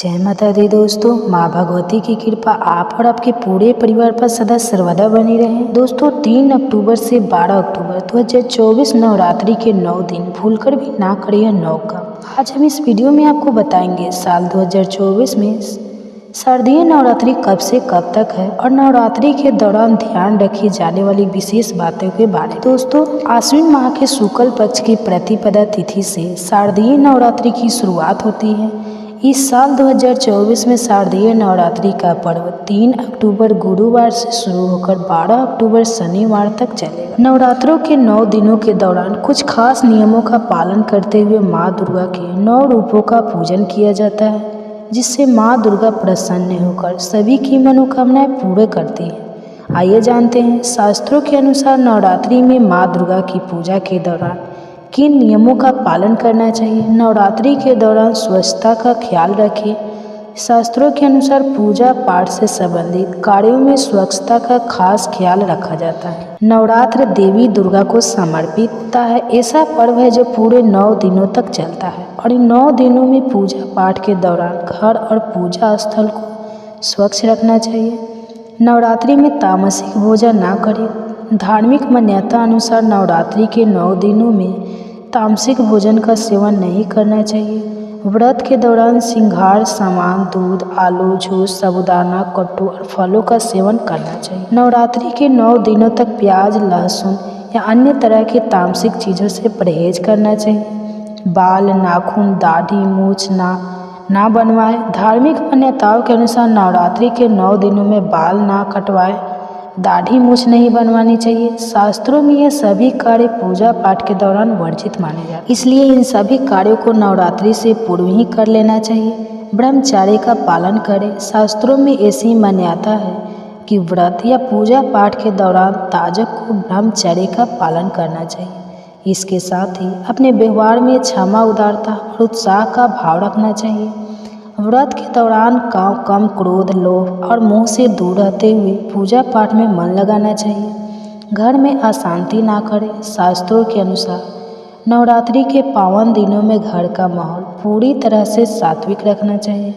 जय माता दी दोस्तों। माँ भगवती की कृपा आप और आपके पूरे परिवार पर सदा सर्वदा बनी रहे। दोस्तों 3 अक्टूबर से 12 अक्टूबर 2024 नवरात्रि के 9 दिन भूलकर भी ना करें यह 9 काम। आज हम इस वीडियो में आपको बताएंगे साल 2024 में शारदीय नवरात्रि कब से कब तक है और नवरात्रि के दौरान ध्यान रखी जाने वाली विशेष बातों के बारे में। दोस्तों आश्विन माह के शुक्ल पक्ष की प्रतिपदा तिथि से शारदीय नवरात्रि की शुरुआत होती है। इस साल 2024 में शारदीय नवरात्रि का पर्व 3 अक्टूबर गुरुवार से शुरू होकर 12 अक्टूबर शनिवार तक चलेगा। नवरात्रों के 9 दिनों के दौरान कुछ खास नियमों का पालन करते हुए माँ दुर्गा के 9 रूपों का पूजन किया जाता है, जिससे माँ दुर्गा प्रसन्न होकर सभी की मनोकामनाएं पूरे करती है। आइए जानते हैं शास्त्रों के अनुसार नवरात्रि में माँ दुर्गा की पूजा के दौरान किन नियमों का पालन करना चाहिए। नवरात्रि के दौरान स्वच्छता का ख्याल रखें। शास्त्रों के अनुसार पूजा पाठ से संबंधित कार्यों में स्वच्छता का खास ख्याल रखा जाता है। नवरात्र देवी दुर्गा को समर्पित होता है। ऐसा पर्व है जो पूरे 9 दिनों तक चलता है और इन 9 दिनों में पूजा पाठ के दौरान घर और पूजा स्थल को स्वच्छ रखना चाहिए। नवरात्रि में तामसिक भोजन ना करें। धार्मिक मान्यता अनुसार नवरात्रि के 9 दिनों में तामसिक भोजन का सेवन नहीं करना चाहिए। व्रत के दौरान श्रृंगार सामान, दूध, आलू, जूस, साबूदाना, कट्टू और फलों का सेवन करना चाहिए। नवरात्रि के 9 दिनों तक प्याज, लहसुन या अन्य तरह के तामसिक चीज़ों से परहेज करना चाहिए। बाल, नाखून, दाढ़ी, मूछ ना बनवाएं। धार्मिक मान्यताओं के अनुसार नवरात्रि के 9 दिनों में बाल ना कटवाएं, दाढ़ी मूछ नहीं बनवानी चाहिए। शास्त्रों में ये सभी कार्य पूजा पाठ के दौरान वर्जित माने जाते हैं, इसलिए इन सभी कार्यों को नवरात्रि से पूर्व ही कर लेना चाहिए। ब्रह्मचर्य का पालन करें। शास्त्रों में ऐसी मान्यता है कि व्रत या पूजा पाठ के दौरान ताजक को ब्रह्मचर्य का पालन करना चाहिए। इसके साथ ही अपने व्यवहार में क्षमा, उदारता और उत्साह का भाव रखना चाहिए। व्रत के दौरान कम क्रोध, लोभ और मोह से दूर रहते हुए पूजा पाठ में मन लगाना चाहिए। घर में अशांति ना करें। शास्त्रों के अनुसार नवरात्रि के पावन दिनों में घर का माहौल पूरी तरह से सात्विक रखना चाहिए।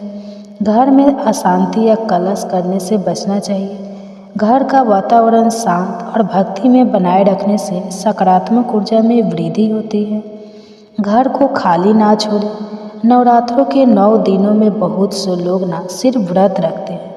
घर में अशांति या कलश करने से बचना चाहिए। घर का वातावरण शांत और भक्ति में बनाए रखने से सकारात्मक ऊर्जा में वृद्धि होती है। घर को खाली ना छोड़ें। नवरात्रों के 9 दिनों में बहुत से लोग ना सिर्फ व्रत रखते हैं,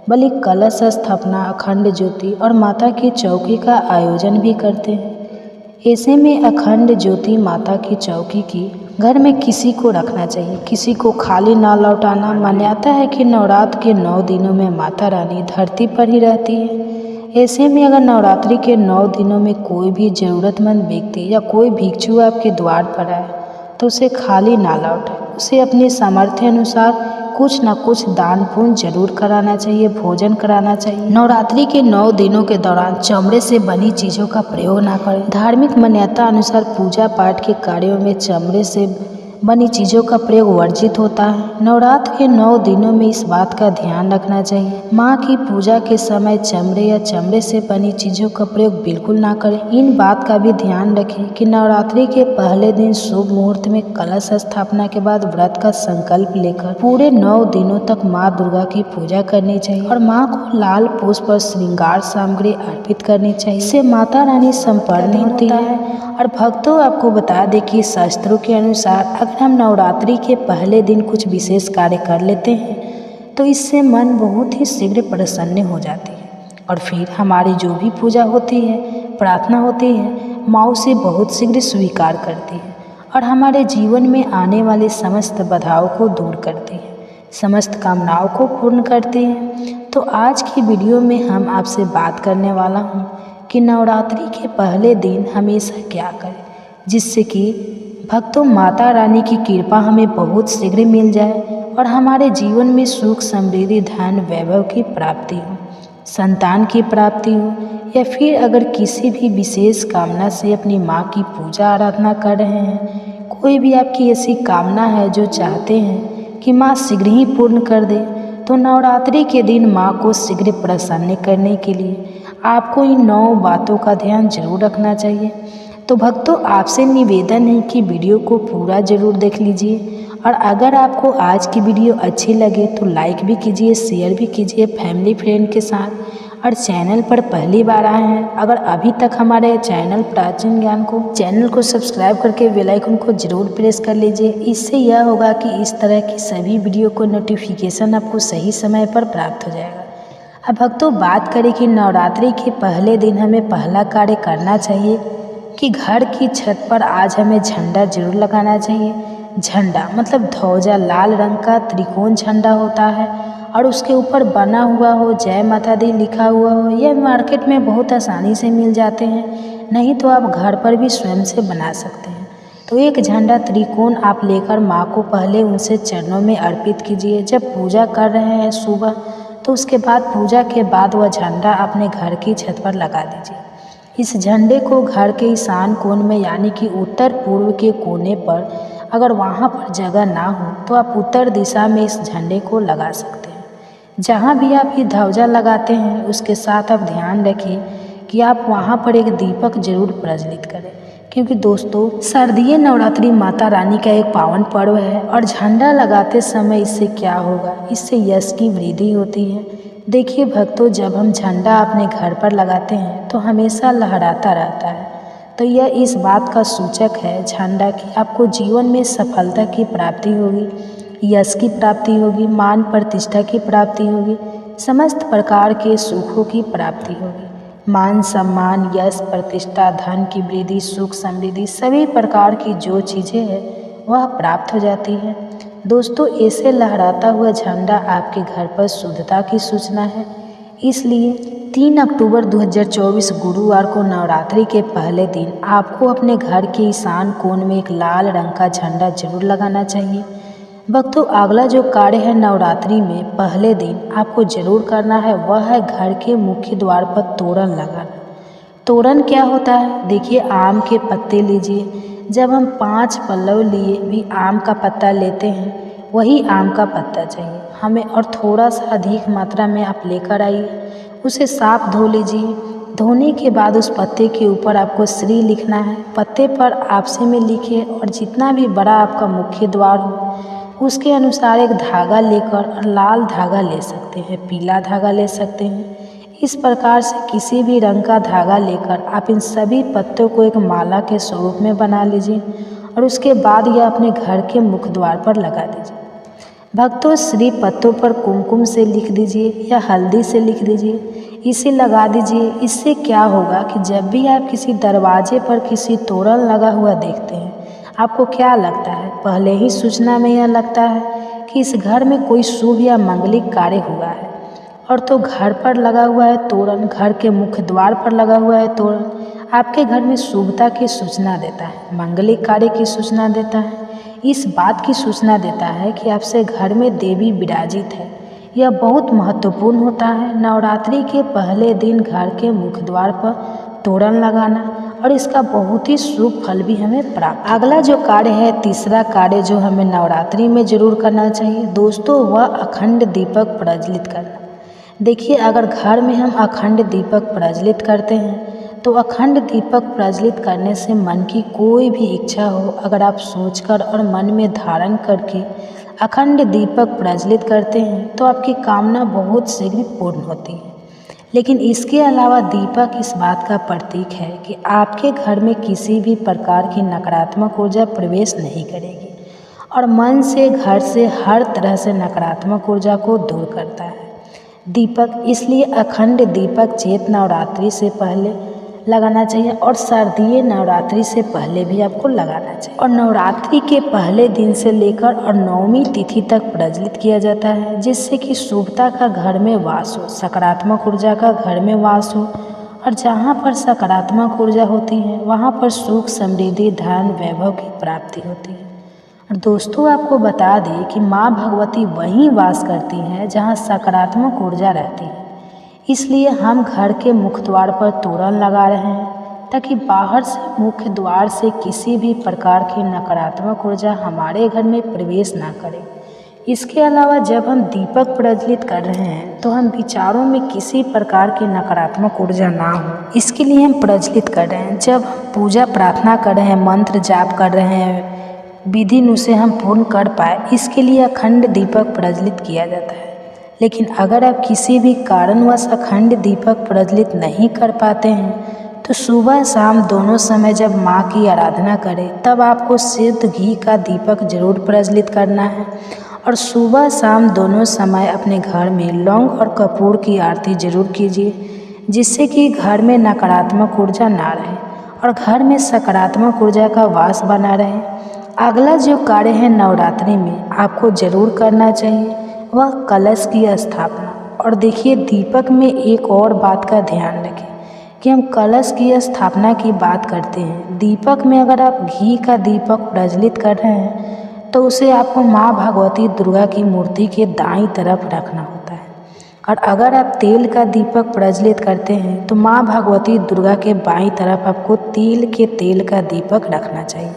बल्कि कलश स्थापना, अखंड ज्योति और माता की चौकी का आयोजन भी करते हैं। ऐसे में अखंड ज्योति माता की चौकी की घर में किसी को रखना चाहिए, किसी को खाली ना लौटाना। मान्यता है कि नवरात्र के 9 दिनों में माता रानी धरती पर ही रहती है। ऐसे में अगर नवरात्रि के 9 दिनों में कोई भी ज़रूरतमंद व्यक्ति या कोई भिक्षु आपके द्वार पर आए तो उसे खाली ना लौटाएं। उसे अपने सामर्थ्य अनुसार कुछ न कुछ दान पुण्य जरूर कराना चाहिए, भोजन कराना चाहिए। नवरात्रि के 9 दिनों के दौरान चमड़े से बनी चीज़ों का प्रयोग ना करें। धार्मिक मान्यता अनुसार पूजा पाठ के कार्यों में चमड़े से बनी चीज़ों का प्रयोग वर्जित होता है। नवरात्र के 9 दिनों में इस बात का ध्यान रखना चाहिए। माँ की पूजा के समय चमड़े या चमड़े से बनी चीज़ों का प्रयोग बिल्कुल ना करें। इन बात का भी ध्यान रखें कि नवरात्रि के पहले दिन शुभ मुहूर्त में कलश स्थापना के बाद व्रत का संकल्प लेकर पूरे 9 दिनों तक माँ दुर्गा की पूजा करनी चाहिए और माँ को लाल पुष्प और श्रृंगार सामग्री अर्पित करनी चाहिए। इससे माता रानी संपन्न होती है। और भक्तों आपको बता दें कि शास्त्रों के अनुसार अगर हम नवरात्रि के पहले दिन कुछ विशेष कार्य कर लेते हैं तो इससे मन बहुत ही शीघ्र प्रसन्न हो जाती है और फिर हमारी जो भी पूजा होती है, प्रार्थना होती है, माँ उसे बहुत शीघ्र स्वीकार करती है और हमारे जीवन में आने वाले समस्त बाधाओं को दूर करती है, समस्त कामनाओं को पूर्ण करती है। तो आज की वीडियो में हम आपसे बात करने वाला हूँ कि नवरात्रि के पहले दिन हमेशा क्या करें जिससे कि भक्तों माता रानी की कृपा हमें बहुत शीघ्र मिल जाए और हमारे जीवन में सुख, समृद्धि, धन, वैभव की प्राप्ति हो, संतान की प्राप्ति हो या फिर अगर किसी भी विशेष कामना से अपनी माँ की पूजा आराधना कर रहे हैं, कोई भी आपकी ऐसी कामना है जो चाहते हैं कि माँ शीघ्र ही पूर्ण कर दे, तो नवरात्रि के दिन माँ को शीघ्र प्रसन्न करने के लिए आपको इन 9 बातों का ध्यान जरूर रखना चाहिए। तो भक्तों आपसे निवेदन है कि वीडियो को पूरा जरूर देख लीजिए और अगर आपको आज की वीडियो अच्छी लगे तो लाइक भी कीजिए, शेयर भी कीजिए फैमिली फ्रेंड के साथ। और चैनल पर पहली बार आए हैं, अगर अभी तक हमारे चैनल प्राचीन ज्ञान को सब्सक्राइब करके बेल आइकन को जरूर प्रेस कर लीजिए। इससे यह होगा कि इस तरह की सभी वीडियो को नोटिफिकेशन आपको सही समय पर प्राप्त हो जाएगा। अब भक्तों बात करें कि नवरात्रि के पहले दिन हमें पहला कार्य करना चाहिए कि घर की छत पर आज हमें झंडा जरूर लगाना चाहिए। झंडा मतलब ध्वजा, लाल रंग का त्रिकोण झंडा होता है और उसके ऊपर बना हुआ हो, जय माता दी लिखा हुआ हो। यह मार्केट में बहुत आसानी से मिल जाते हैं, नहीं तो आप घर पर भी स्वयं से बना सकते हैं। तो एक झंडा त्रिकोण आप लेकर माँ को पहले उनसे चरणों में अर्पित कीजिए। जब पूजा कर रहे हैं सुबह, तो उसके बाद पूजा के बाद वह झंडा अपने घर की छत पर लगा दीजिए। इस झंडे को घर के ईशान कोण में यानी कि उत्तर पूर्व के कोने पर, अगर वहाँ पर जगह ना हो तो आप उत्तर दिशा में इस झंडे को लगा सकते हैं। जहाँ भी आप ये ध्वजा लगाते हैं उसके साथ आप ध्यान रखिए कि आप वहाँ पर एक दीपक जरूर प्रज्वलित करें, क्योंकि दोस्तों शारदीय नवरात्रि माता रानी का एक पावन पर्व है और झंडा लगाते समय इससे क्या होगा, इससे यश की वृद्धि होती है। देखिए भक्तों, जब हम झंडा अपने घर पर लगाते हैं तो हमेशा लहराता रहता है, तो यह इस बात का सूचक है झंडा कि आपको जीवन में सफलता की प्राप्ति होगी, यश की प्राप्ति होगी, मान प्रतिष्ठा की प्राप्ति होगी, समस्त प्रकार के सुखों की प्राप्ति होगी। मान सम्मान, यश, प्रतिष्ठा, धन की वृद्धि, सुख समृद्धि, सभी प्रकार की जो चीज़ें हैं वह प्राप्त हो जाती है। दोस्तों ऐसे लहराता हुआ झंडा आपके घर पर शुद्धता की सूचना है। इसलिए 3 अक्टूबर 2024 गुरुवार को नवरात्रि के पहले दिन आपको अपने घर के ईशान कोण में एक लाल रंग का झंडा जरूर लगाना चाहिए। भक्तों अगला जो कार्य है नवरात्रि में पहले दिन आपको जरूर करना है, वह है घर के मुख्य द्वार पर तोरण लगाना। तोरण क्या होता है? देखिए, आम के पत्ते लीजिए। जब हम 5 पल्लव लिए भी आम का पत्ता लेते हैं, वही आम का पत्ता चाहिए हमें, और थोड़ा सा अधिक मात्रा में आप लेकर आइए। उसे साफ धो लीजिए। धोने के बाद उस पत्ते के ऊपर आपको श्री लिखना है। पत्ते पर आपसे में लिखिए और जितना भी बड़ा आपका मुख्य द्वार हो उसके अनुसार एक धागा लेकर, लाल धागा ले सकते हैं, पीला धागा ले सकते हैं। इस प्रकार से किसी भी रंग का धागा लेकर आप इन सभी पत्तों को एक माला के स्वरूप में बना लीजिए और उसके बाद यह अपने घर के मुख्य द्वार पर लगा दीजिए। भक्तों श्री पत्तों पर कुमकुम से लिख दीजिए या हल्दी से लिख दीजिए, इसे लगा दीजिए। इससे क्या होगा कि जब भी आप किसी दरवाजे पर किसी तोरण लगा हुआ देखते हैं, आपको क्या लगता है? पहले ही सूचना में यह लगता है कि इस घर में कोई शुभ या मंगलिक कार्य हुआ है। और तो घर पर लगा हुआ है तोरण, घर के मुख्य द्वार पर लगा हुआ है तोरण, आपके घर में शुभता की सूचना देता है, मंगलिक कार्य की सूचना देता है। इस बात की सूचना देता है कि आपसे घर में देवी विराजित है। यह बहुत महत्वपूर्ण होता है नवरात्रि के पहले दिन घर के मुख्य द्वार पर तोरण लगाना, और इसका बहुत ही शुभ फल भी हमें प्राप्त। अगला जो कार्य है, तीसरा कार्य जो हमें नवरात्रि में जरूर करना चाहिए दोस्तों, वह अखंड दीपक प्रज्वलित करना। देखिए, अगर घर में हम अखंड दीपक प्रज्वलित करते हैं तो अखंड दीपक प्रज्वलित करने से मन की कोई भी इच्छा हो, अगर आप सोचकर और मन में धारण करके अखंड दीपक प्रज्वलित करते हैं तो आपकी कामना बहुत शीघ्र पूर्ण होती है। लेकिन इसके अलावा दीपक इस बात का प्रतीक है कि आपके घर में किसी भी प्रकार की नकारात्मक ऊर्जा प्रवेश नहीं करेगी और मन से, घर से हर तरह से नकारात्मक ऊर्जा को दूर करता है दीपक। इसलिए अखंड दीपक चैत नवरात्रि से पहले लगाना चाहिए और शारदीय नवरात्रि से पहले भी आपको लगाना चाहिए। और नवरात्रि के पहले दिन से लेकर और 9वीं तिथि तक प्रज्वलित किया जाता है, जिससे कि शुभता का घर में वास हो, सकारात्मक ऊर्जा का घर में वास हो। और जहाँ पर सकारात्मक ऊर्जा होती है वहाँ पर सुख, समृद्धि, धन, वैभव की प्राप्ति होती है। और दोस्तों आपको बता दें कि माँ भगवती वहीं वास करती हैं जहाँ सकारात्मक ऊर्जा रहती है। इसलिए हम घर के मुख्य द्वार पर तोरण लगा रहे हैं ताकि बाहर से, मुख्य द्वार से किसी भी प्रकार की नकारात्मक ऊर्जा हमारे घर में प्रवेश ना करे। इसके अलावा जब हम दीपक प्रज्वलित कर रहे हैं तो हम विचारों में किसी प्रकार की नकारात्मक ऊर्जा ना हो, इसके लिए हम प्रज्वलित कर रहे हैं। जब पूजा प्रार्थना कर रहे हैं, मंत्र जाप कर रहे हैं, विधि उसे हम पूर्ण कर पाए, इसके लिए अखंड दीपक प्रज्वलित किया जाता है। लेकिन अगर आप किसी भी कारणवश अखंड दीपक प्रज्वलित नहीं कर पाते हैं तो सुबह शाम दोनों समय जब माँ की आराधना करें तब आपको शुद्ध घी का दीपक जरूर प्रज्वलित करना है। और सुबह शाम दोनों समय अपने घर में लौंग और कपूर की आरती जरूर कीजिए, जिससे कि घर में नकारात्मक ऊर्जा ना रहे और घर में सकारात्मक ऊर्जा का वास बना रहे। अगला जो कार्य है नवरात्रि में आपको जरूर करना चाहिए वह कलश की स्थापना। और देखिए, दीपक में एक और बात का ध्यान रखें कि हम कलश की स्थापना की बात करते हैं। दीपक में अगर आप घी का दीपक प्रज्वलित कर रहे हैं तो उसे आपको माँ भगवती दुर्गा की मूर्ति के दाईं तरफ रखना होता है। और अगर आप तेल का दीपक प्रज्वलित करते हैं तो माँ भगवती दुर्गा के बाईं तरफ आपको तिल के तेल का दीपक रखना चाहिए।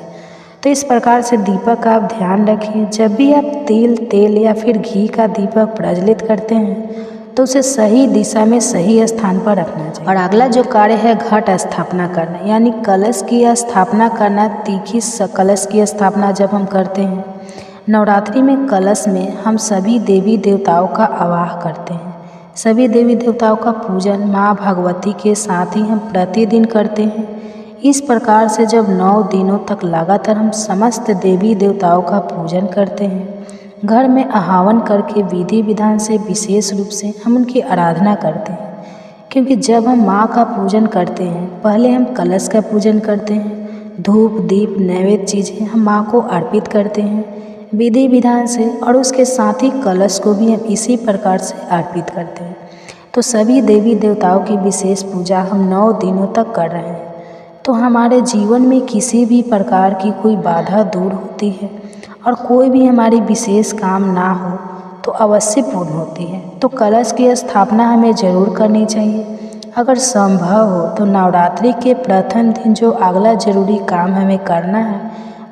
तो इस प्रकार से दीपक का आप ध्यान रखिए। जब भी आप तेल या फिर घी का दीपक प्रज्वलित करते हैं तो उसे सही दिशा में सही स्थान पर रखना चाहिए। और अगला जो कार्य है घट स्थापना करना, यानी कलश की स्थापना करना। तीखी कलश की स्थापना जब हम करते हैं नवरात्रि में, कलश में हम सभी देवी देवताओं का आवाहन करते हैं। सभी देवी देवताओं का पूजन माँ भगवती के साथ ही हम प्रतिदिन करते हैं। इस प्रकार से जब 9 दिनों तक लगातार हम समस्त देवी देवताओं का पूजन करते हैं, घर में आह्वान करके विधि विधान से विशेष रूप से हम उनकी आराधना करते हैं। क्योंकि जब हम माँ का पूजन करते हैं पहले हम कलश का पूजन करते हैं, धूप दीप नैवेद्य चीज़ें हम माँ को अर्पित करते हैं विधि विधान से, और उसके साथ ही कलश को भी हम इसी प्रकार से अर्पित करते हैं। तो सभी देवी देवताओं की विशेष पूजा हम 9 दिनों तक कर रहे हैं। तो हमारे जीवन में किसी भी प्रकार की कोई बाधा दूर होती है और कोई भी हमारी विशेष काम ना हो तो अवश्य पूर्ण होती है। तो कलश की स्थापना हमें ज़रूर करनी चाहिए। अगर संभव हो तो नवरात्रि के प्रथम दिन जो अगला जरूरी काम हमें करना है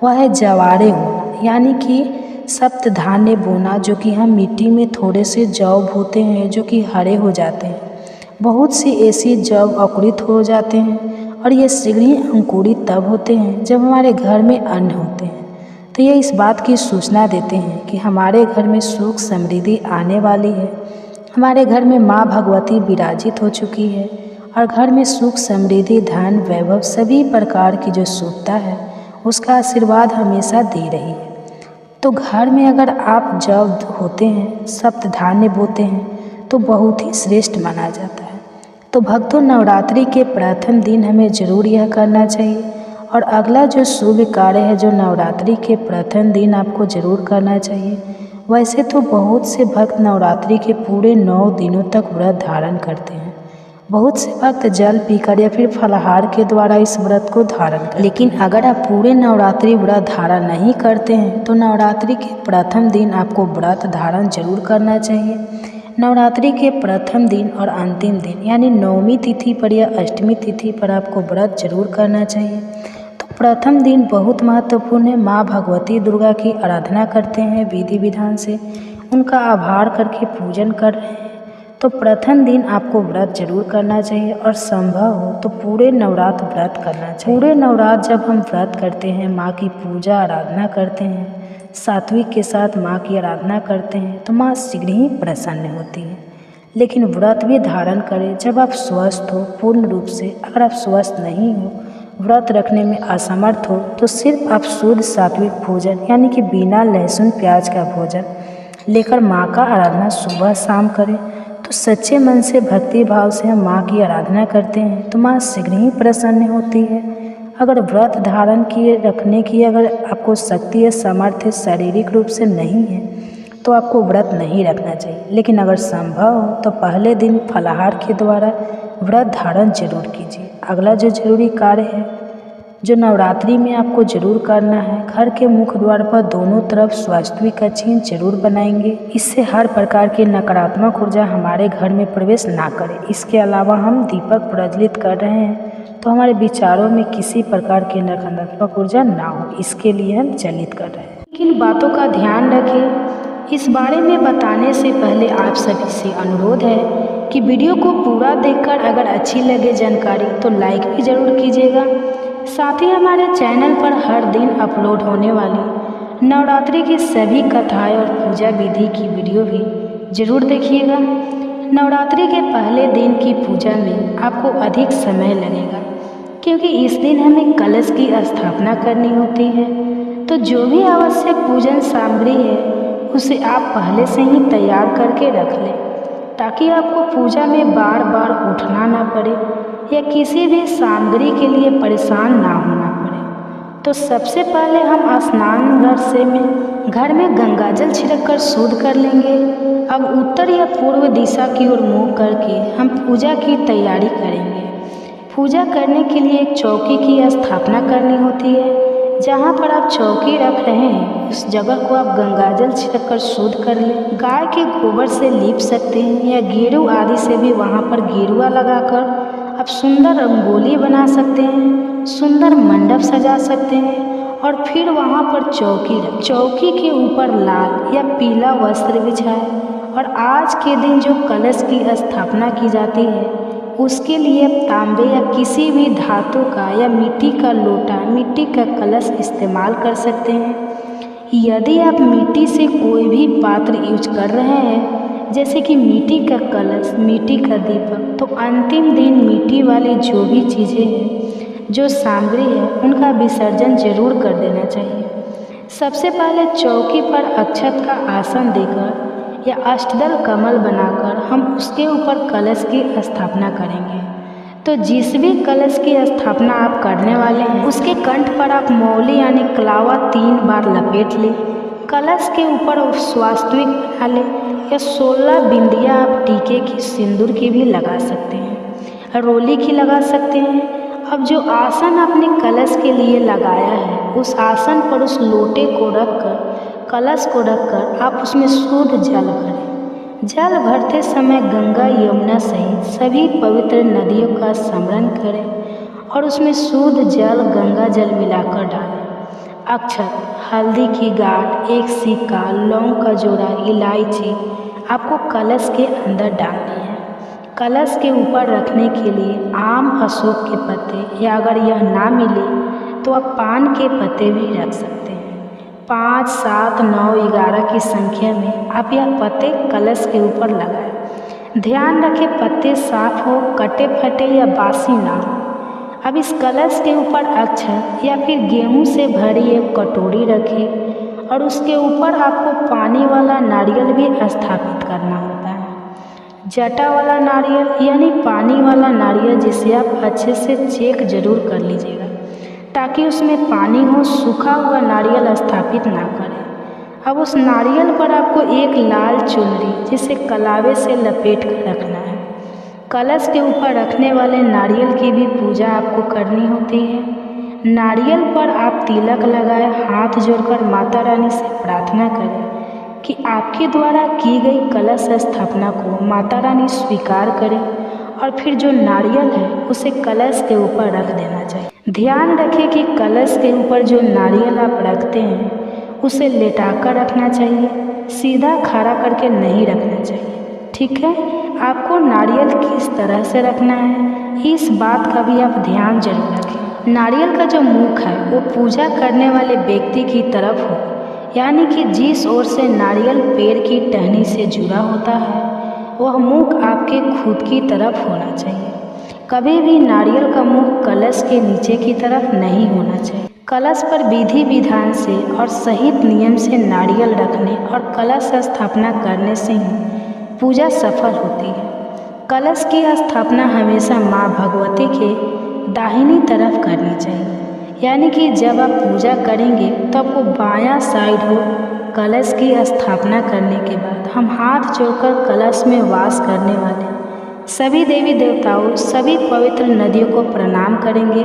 वह है जवारे होना, यानी कि सप्त धान्य बोना, जो कि हम मिट्टी में थोड़े से जौ बोते हैं जो कि हरे हो जाते हैं। बहुत सी ऐसी जौ अंकुरित हो जाते हैं और ये शीघ्र ही अंकुरित तब होते हैं जब हमारे घर में अन्न होते हैं। तो ये इस बात की सूचना देते हैं कि हमारे घर में सुख समृद्धि आने वाली है। हमारे घर में माँ भगवती विराजित हो चुकी है और घर में सुख समृद्धि धन वैभव सभी प्रकार की जो शुभता है उसका आशीर्वाद हमेशा दे रही है। तो घर में अगर आप जब होते हैं सप्त धान्य बोते हैं तो बहुत ही श्रेष्ठ माना जाता है। तो भक्तों, नवरात्रि के प्रथम दिन हमें जरूर यह करना चाहिए। और अगला जो शुभ कार्य है जो नवरात्रि के प्रथम दिन आपको जरूर करना चाहिए। वैसे तो बहुत से भक्त नवरात्रि के पूरे 9 दिनों तक व्रत धारण करते हैं। बहुत से भक्त जल पीकर या फिर फलाहार के द्वारा इस व्रत को धारण करते हैं। लेकिन अगर आप पूरे नवरात्रि व्रत धारण नहीं करते हैं तो नवरात्रि के प्रथम दिन आपको व्रत धारण जरूर करना चाहिए। नवरात्रि के प्रथम दिन और अंतिम दिन यानी 9वीं तिथि पर या अष्टमी तिथि पर आपको व्रत जरूर करना चाहिए। तो प्रथम दिन बहुत महत्वपूर्ण है। माँ भगवती दुर्गा की आराधना करते हैं विधि विधान से, उनका आभार करके पूजन कर रहे हैं। तो प्रथम दिन आपको व्रत जरूर करना चाहिए और संभव हो तो पूरे नवरात्र व्रत करना चाहिए। पूरे नवरात्र जब हम व्रत करते हैं, माँ की पूजा आराधना करते हैं, सात्विक के साथ माँ की आराधना करते हैं तो माँ शीघ्र ही प्रसन्न होती है। लेकिन व्रत भी धारण करें जब आप स्वस्थ हो पूर्ण रूप से। अगर आप स्वस्थ नहीं हो, व्रत रखने में असमर्थ हो, तो सिर्फ आप शुद्ध सात्विक भोजन यानी कि बिना लहसुन प्याज का भोजन लेकर माँ का आराधना सुबह शाम करें। तो सच्चे मन से भक्ति भाव से हम माँ की आराधना करते हैं तो माँ शीघ्र ही प्रसन्न होती है। अगर व्रत धारण किए रखने की अगर आपको शक्ति या सामर्थ्य शारीरिक रूप से नहीं है तो आपको व्रत नहीं रखना चाहिए। लेकिन अगर संभव हो तो पहले दिन फलाहार के द्वारा व्रत धारण जरूर कीजिए। अगला जो जरूरी कार्य है जो नवरात्रि में आपको जरूर करना है, घर के मुख्य द्वार पर दोनों तरफ स्वास्तिक का चिन्ह जरूर बनाएंगे। इससे हर प्रकार की नकारात्मक ऊर्जा हमारे घर में प्रवेश ना करे। इसके अलावा हम दीपक प्रज्वलित कर रहे हैं तो हमारे विचारों में किसी प्रकार की नकारात्मक ऊर्जा ना हो, इसके लिए हम चलित कर रहे हैं। किन बातों का ध्यान रखें, इस बारे में बताने से पहले आप सभी से अनुरोध है कि वीडियो को पूरा देखकर अगर अच्छी लगे जानकारी तो लाइक भी ज़रूर कीजिएगा। साथ ही हमारे चैनल पर हर दिन अपलोड होने वाली नवरात्रि की सभी कथाएं और पूजा विधि की वीडियो भी जरूर देखिएगा। नवरात्रि के पहले दिन की पूजा में आपको अधिक समय लगेगा, क्योंकि इस दिन हमें कलश की स्थापना करनी होती है। तो जो भी आवश्यक पूजन सामग्री है उसे आप पहले से ही तैयार करके रख लें, ताकि आपको पूजा में बार बार उठना ना पड़े या किसी भी सामग्री के लिए परेशान ना होना पड़े। तो सबसे पहले हम स्नान घर में गंगा जल छिड़क कर शुद्ध कर लेंगे। अब उत्तर या पूर्व दिशा की ओर मुँह करके हम पूजा की तैयारी करेंगे। पूजा करने के लिए एक चौकी की स्थापना करनी होती है। जहाँ पर आप चौकी रख रहे हैं उस जगह को आप गंगाजल छिड़क कर शुद्ध कर लें। गाय के गोबर से लीप सकते हैं या गेरू आदि से भी वहाँ पर गेरुआ लगाकर आप सुंदर रंगोली बना सकते हैं, सुंदर मंडप सजा सकते हैं और फिर वहाँ पर चौकी के ऊपर लाल या पीला वस्त्र बिछाएं। और आज के दिन जो कलश की स्थापना की जाती है उसके लिए तांबे या किसी भी धातु का या मिट्टी का लोटा, मिट्टी का कलश इस्तेमाल कर सकते हैं। यदि आप मिट्टी से कोई भी पात्र यूज कर रहे हैं, जैसे कि मिट्टी का कलश, मिट्टी का दीपक, तो अंतिम दिन मिट्टी वाली जो भी चीज़ें हैं, जो सामग्री है, उनका विसर्जन जरूर कर देना चाहिए। सबसे पहले चौकी पर अक्षत का आसन देकर या अष्टदल कमल बनाकर हम उसके ऊपर कलश की स्थापना करेंगे। तो जिस भी कलश की स्थापना आप करने वाले हैं उसके कंठ पर आप मौली यानी कलावा 3 बार लपेट लें। कलश के ऊपर स्वास्तिक बना लें या 16 बिंदियाँ आप टीके की, सिंदूर की भी लगा सकते हैं, रोली की लगा सकते हैं। अब जो आसन आपने कलश के लिए लगाया है उस आसन पर उस लोटे को रखकर, कलश को रखकर आप उसमें शुद्ध जल भरें। जल भरते समय गंगा, यमुना सहित सभी पवित्र नदियों का स्मरण करें और उसमें शुद्ध जल, गंगा जल मिलाकर डालें। अक्षत, हल्दी की गांठ, एक सिक्का, लौंग का जोड़ा, इलायची आपको कलश के अंदर डालनी है। कलश के ऊपर रखने के लिए आम, अशोक के पत्ते या अगर यह ना मिले तो आप पान के पत्ते भी रख सकते हैं। 5, 7, 9, 11 की संख्या में आप यह पत्ते कलश के ऊपर लगाएं। ध्यान रखें पत्ते साफ हो, कटे फटे या बासी ना हो। अब इस कलश के ऊपर अक्षत या फिर गेहूं से भरी एक कटोरी रखें और उसके ऊपर आपको पानी वाला नारियल भी स्थापित करना होता है। जटा वाला नारियल यानी पानी वाला नारियल, जिसे आप अच्छे से चेक जरूर कर लीजिएगा ताकि उसमें पानी हो, सूखा हुआ नारियल स्थापित ना करें। अब उस नारियल पर आपको एक लाल चुनरी, जिसे कलावे से लपेट कर रखना है। कलश के ऊपर रखने वाले नारियल की भी पूजा आपको करनी होती है। नारियल पर आप तिलक लगाए, हाथ जोड़कर माता रानी से प्रार्थना करें कि आपके द्वारा की गई कलश स्थापना को माता रानी स्वीकार करें और फिर जो नारियल है उसे कलश के ऊपर रख देना चाहिए। ध्यान रखें कि कलश के ऊपर जो नारियल आप रखते हैं उसे लेटाकर रखना चाहिए, सीधा खड़ा करके नहीं रखना चाहिए। ठीक है, आपको नारियल किस तरह से रखना है इस बात का भी आप ध्यान जरूर रखें। नारियल का जो मुख है वो पूजा करने वाले व्यक्ति की तरफ हो, यानी कि जिस ओर से नारियल पेड़ की टहनी से जुड़ा होता है वह मुख आपके खुद की तरफ होना चाहिए। कभी भी नारियल का मुख कलश के नीचे की तरफ नहीं होना चाहिए। कलश पर विधि विधान से और सहित नियम से नारियल रखने और कलश स्थापना करने से ही पूजा सफल होती है। कलश की स्थापना हमेशा माँ भगवती के दाहिनी तरफ करनी चाहिए, यानी कि जब आप पूजा करेंगे तब वो बायां साइड हो। कलश की स्थापना करने के बाद हम हाथ जोड़कर कलश में वास करने वाले सभी देवी देवताओं, सभी पवित्र नदियों को प्रणाम करेंगे।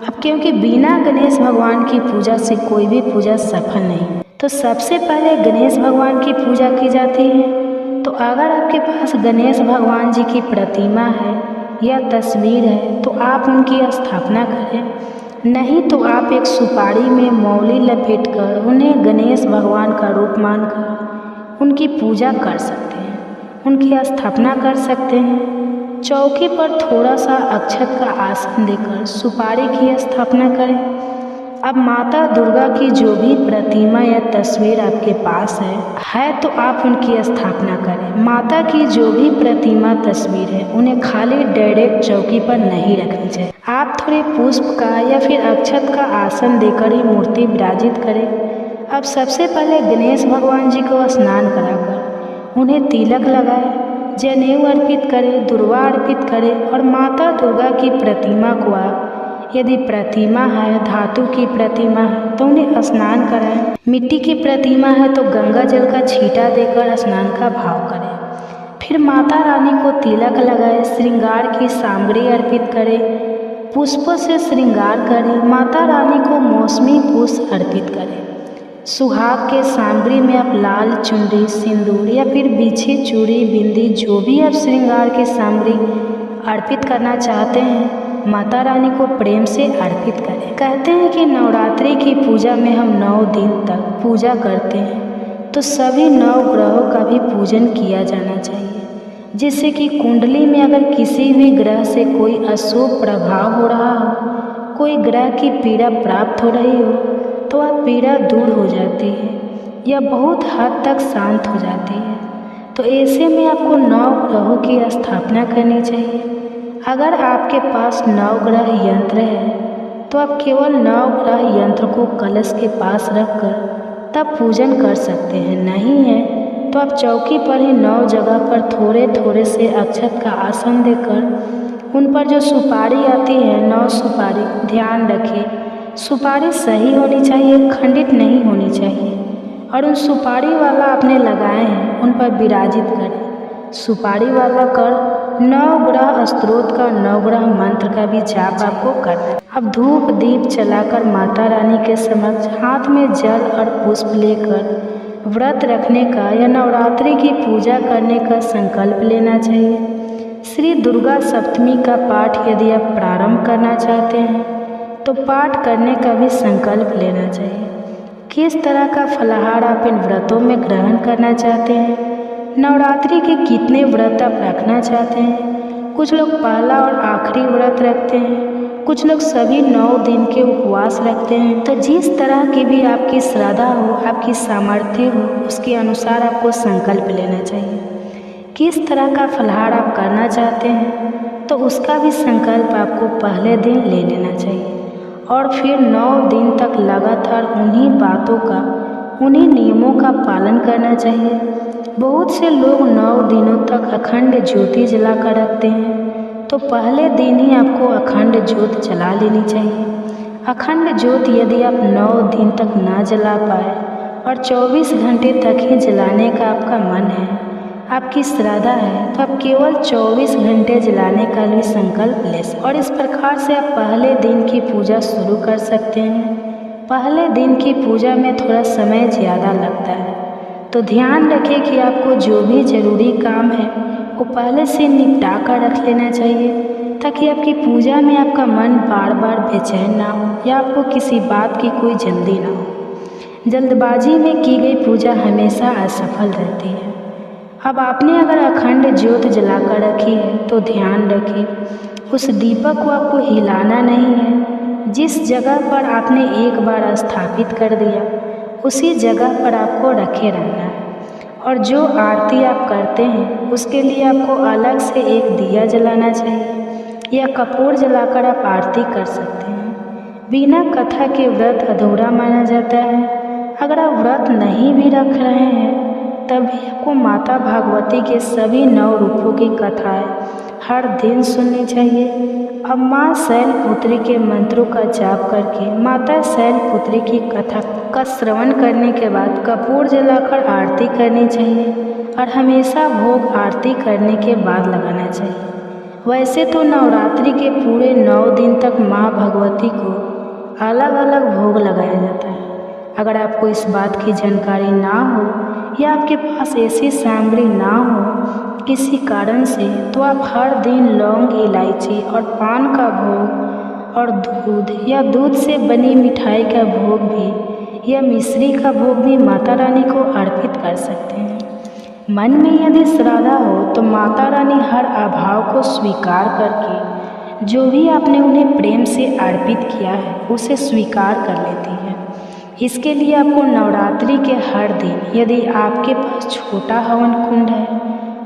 अब क्योंकि बिना गणेश भगवान की पूजा से कोई भी पूजा सफल नहीं, तो सबसे पहले गणेश भगवान की पूजा की जाती है। तो अगर आपके पास गणेश भगवान जी की प्रतिमा है या तस्वीर है तो आप उनकी स्थापना करें, नहीं तो आप एक सुपारी में मौली लपेटकर उन्हें गणेश भगवान का रूप मानकर उनकी पूजा कर सकते हैं, उनकी स्थापना कर सकते हैं। चौकी पर थोड़ा सा अक्षत का आसन देकर सुपारी की स्थापना करें। अब माता दुर्गा की जो भी प्रतिमा या तस्वीर आपके पास है तो आप उनकी स्थापना करें। माता की जो भी प्रतिमा तस्वीर है उन्हें खाली डायरेक्ट चौकी पर नहीं रखनी चाहिए। आप थोड़े पुष्प का या फिर अक्षत का आसन देकर ही मूर्ति विराजित करें। अब सबसे पहले गणेश भगवान जी को स्नान कराकर उन्हें तिलक लगाएं, जनेऊ अर्पित करें, दुर्वा अर्पित करें और माता दुर्गा की प्रतिमा को आप, यदि प्रतिमा है धातु की प्रतिमा है तो उन्हें स्नान कराएं। मिट्टी की प्रतिमा है तो गंगा जल का छींटा देकर स्नान का भाव करें। फिर माता रानी को तिलक लगाएं, श्रृंगार की सामग्री अर्पित करें, पुष्पों से श्रृंगार करें। माता रानी को मौसमी पुष्प अर्पित करें। सुहाग के सामग्री में आप लाल चुनरी, सिंदूर या फिर बिछी चूड़ी, बिंदी, जो भी आप श्रृंगार की सामग्री अर्पित करना चाहते हैं माता रानी को प्रेम से अर्पित करें। कहते हैं कि नवरात्रि की पूजा में हम 9 दिन तक पूजा करते हैं, तो सभी 9 ग्रहों का भी पूजन किया जाना चाहिए, जिससे कि कुंडली में अगर किसी भी ग्रह से कोई अशुभ प्रभाव हो रहा हो, कोई ग्रह की पीड़ा प्राप्त हो रही हो, तो वह पीड़ा दूर हो जाती है या बहुत हद तक शांत हो जाती है। तो ऐसे में आपको 9 ग्रहों की स्थापना करनी चाहिए। अगर आपके पास 9 ग्रह यंत्र है तो आप केवल 9 ग्रह यंत्र को कलश के पास रखकर तब पूजन कर सकते हैं। नहीं है तो आप चौकी पर ही 9 जगह पर थोड़े थोड़े से अक्षत का आसन देकर उन पर जो सुपारी आती है 9 सुपारी, ध्यान रखें सुपारी सही होनी चाहिए, खंडित नहीं होनी चाहिए, और उन सुपारी वाला आपने लगाए हैं उन पर विराजित करें। सुपारी वाला कर 9 ग्रह स्त्रोत का 9 ग्रह मंत्र का भी जाप आपको करना है। अब धूप दीप जलाकर माता रानी के समक्ष हाथ में जल और पुष्प लेकर व्रत रखने का या नवरात्रि की पूजा करने का संकल्प लेना चाहिए। श्री दुर्गा सप्तमी का पाठ यदि आप प्रारंभ करना चाहते हैं तो पाठ करने का भी संकल्प लेना चाहिए। किस तरह का फलाहार आप इन व्रतों में ग्रहण करना चाहते हैं, नवरात्रि के कितने व्रत आप रखना चाहते हैं। कुछ लोग पहला और आखिरी व्रत रखते हैं, कुछ लोग सभी 9 दिन के उपवास रखते हैं। तो जिस तरह की भी आपकी श्रद्धा हो, आपकी सामर्थ्य हो, उसके अनुसार आपको संकल्प लेना चाहिए। किस तरह का फलाहार आप करना चाहते हैं तो उसका भी संकल्प आपको पहले दिन ले लेना चाहिए और फिर 9 दिन तक लगातार उन्हीं बातों का, उन्हीं नियमों का पालन करना चाहिए। बहुत से लोग 9 दिनों तक अखंड ज्योति जलाकर रखते हैं, तो पहले दिन ही आपको अखंड ज्योत जला लेनी चाहिए। अखंड ज्योत यदि आप 9 दिन तक ना जला पाए और 24 घंटे तक ही जलाने का आपका मन है, आपकी श्रद्धा है, तो आप केवल 24 घंटे जलाने का भी संकल्प ले सकते हैं। और इस प्रकार से आप पहले दिन की पूजा शुरू कर सकते हैं। पहले दिन की पूजा में थोड़ा समय ज़्यादा लगता है, तो ध्यान रखें कि आपको जो भी ज़रूरी काम है वो पहले से निपटा कर रख लेना चाहिए, ताकि आपकी पूजा में आपका मन बार बार बेचैन ना हो या आपको किसी बात की कोई जल्दी ना हो। जल्दबाजी में की गई पूजा हमेशा असफल रहती है। अब आपने अगर अखंड ज्योत जलाकर रखी है तो ध्यान रखें उस दीपक को आपको हिलाना नहीं है। जिस जगह पर आपने एक बार स्थापित कर दिया उसी जगह पर आपको रखे रहना है। और जो आरती आप करते हैं उसके लिए आपको अलग से एक दिया जलाना चाहिए या कपूर जलाकर आप आरती कर सकते हैं। बिना कथा के व्रत अधूरा माना जाता है। अगर आप व्रत नहीं भी रख रहे हैं तभी आपको माता भागवती के सभी 9 रूपों की कथाएं हर दिन सुननी चाहिए। अब माँ शैलपुत्री के मंत्रों का जाप करके माता शैलपुत्री की कथा का श्रवण करने के बाद कपूर जलाकर आरती करनी चाहिए और हमेशा भोग आरती करने के बाद लगाना चाहिए। वैसे तो नवरात्रि के पूरे 9 दिन तक माँ भगवती को अलग अलग भोग लगाया जाता है। अगर आपको इस बात की जानकारी ना हो या आपके पास ऐसी सामग्री ना हो किसी कारण से, तो आप हर दिन लौंग, इलायची और पान का भोग और दूध या दूध से बनी मिठाई का भोग भी या मिश्री का भोग भी माता रानी को अर्पित कर सकते हैं। मन में यदि श्रद्धा हो तो माता रानी हर अभाव को स्वीकार करके जो भी आपने उन्हें प्रेम से अर्पित किया है उसे स्वीकार कर लेती है। इसके लिए आपको नवरात्रि के हर दिन, यदि आपके पास छोटा हवन कुंड है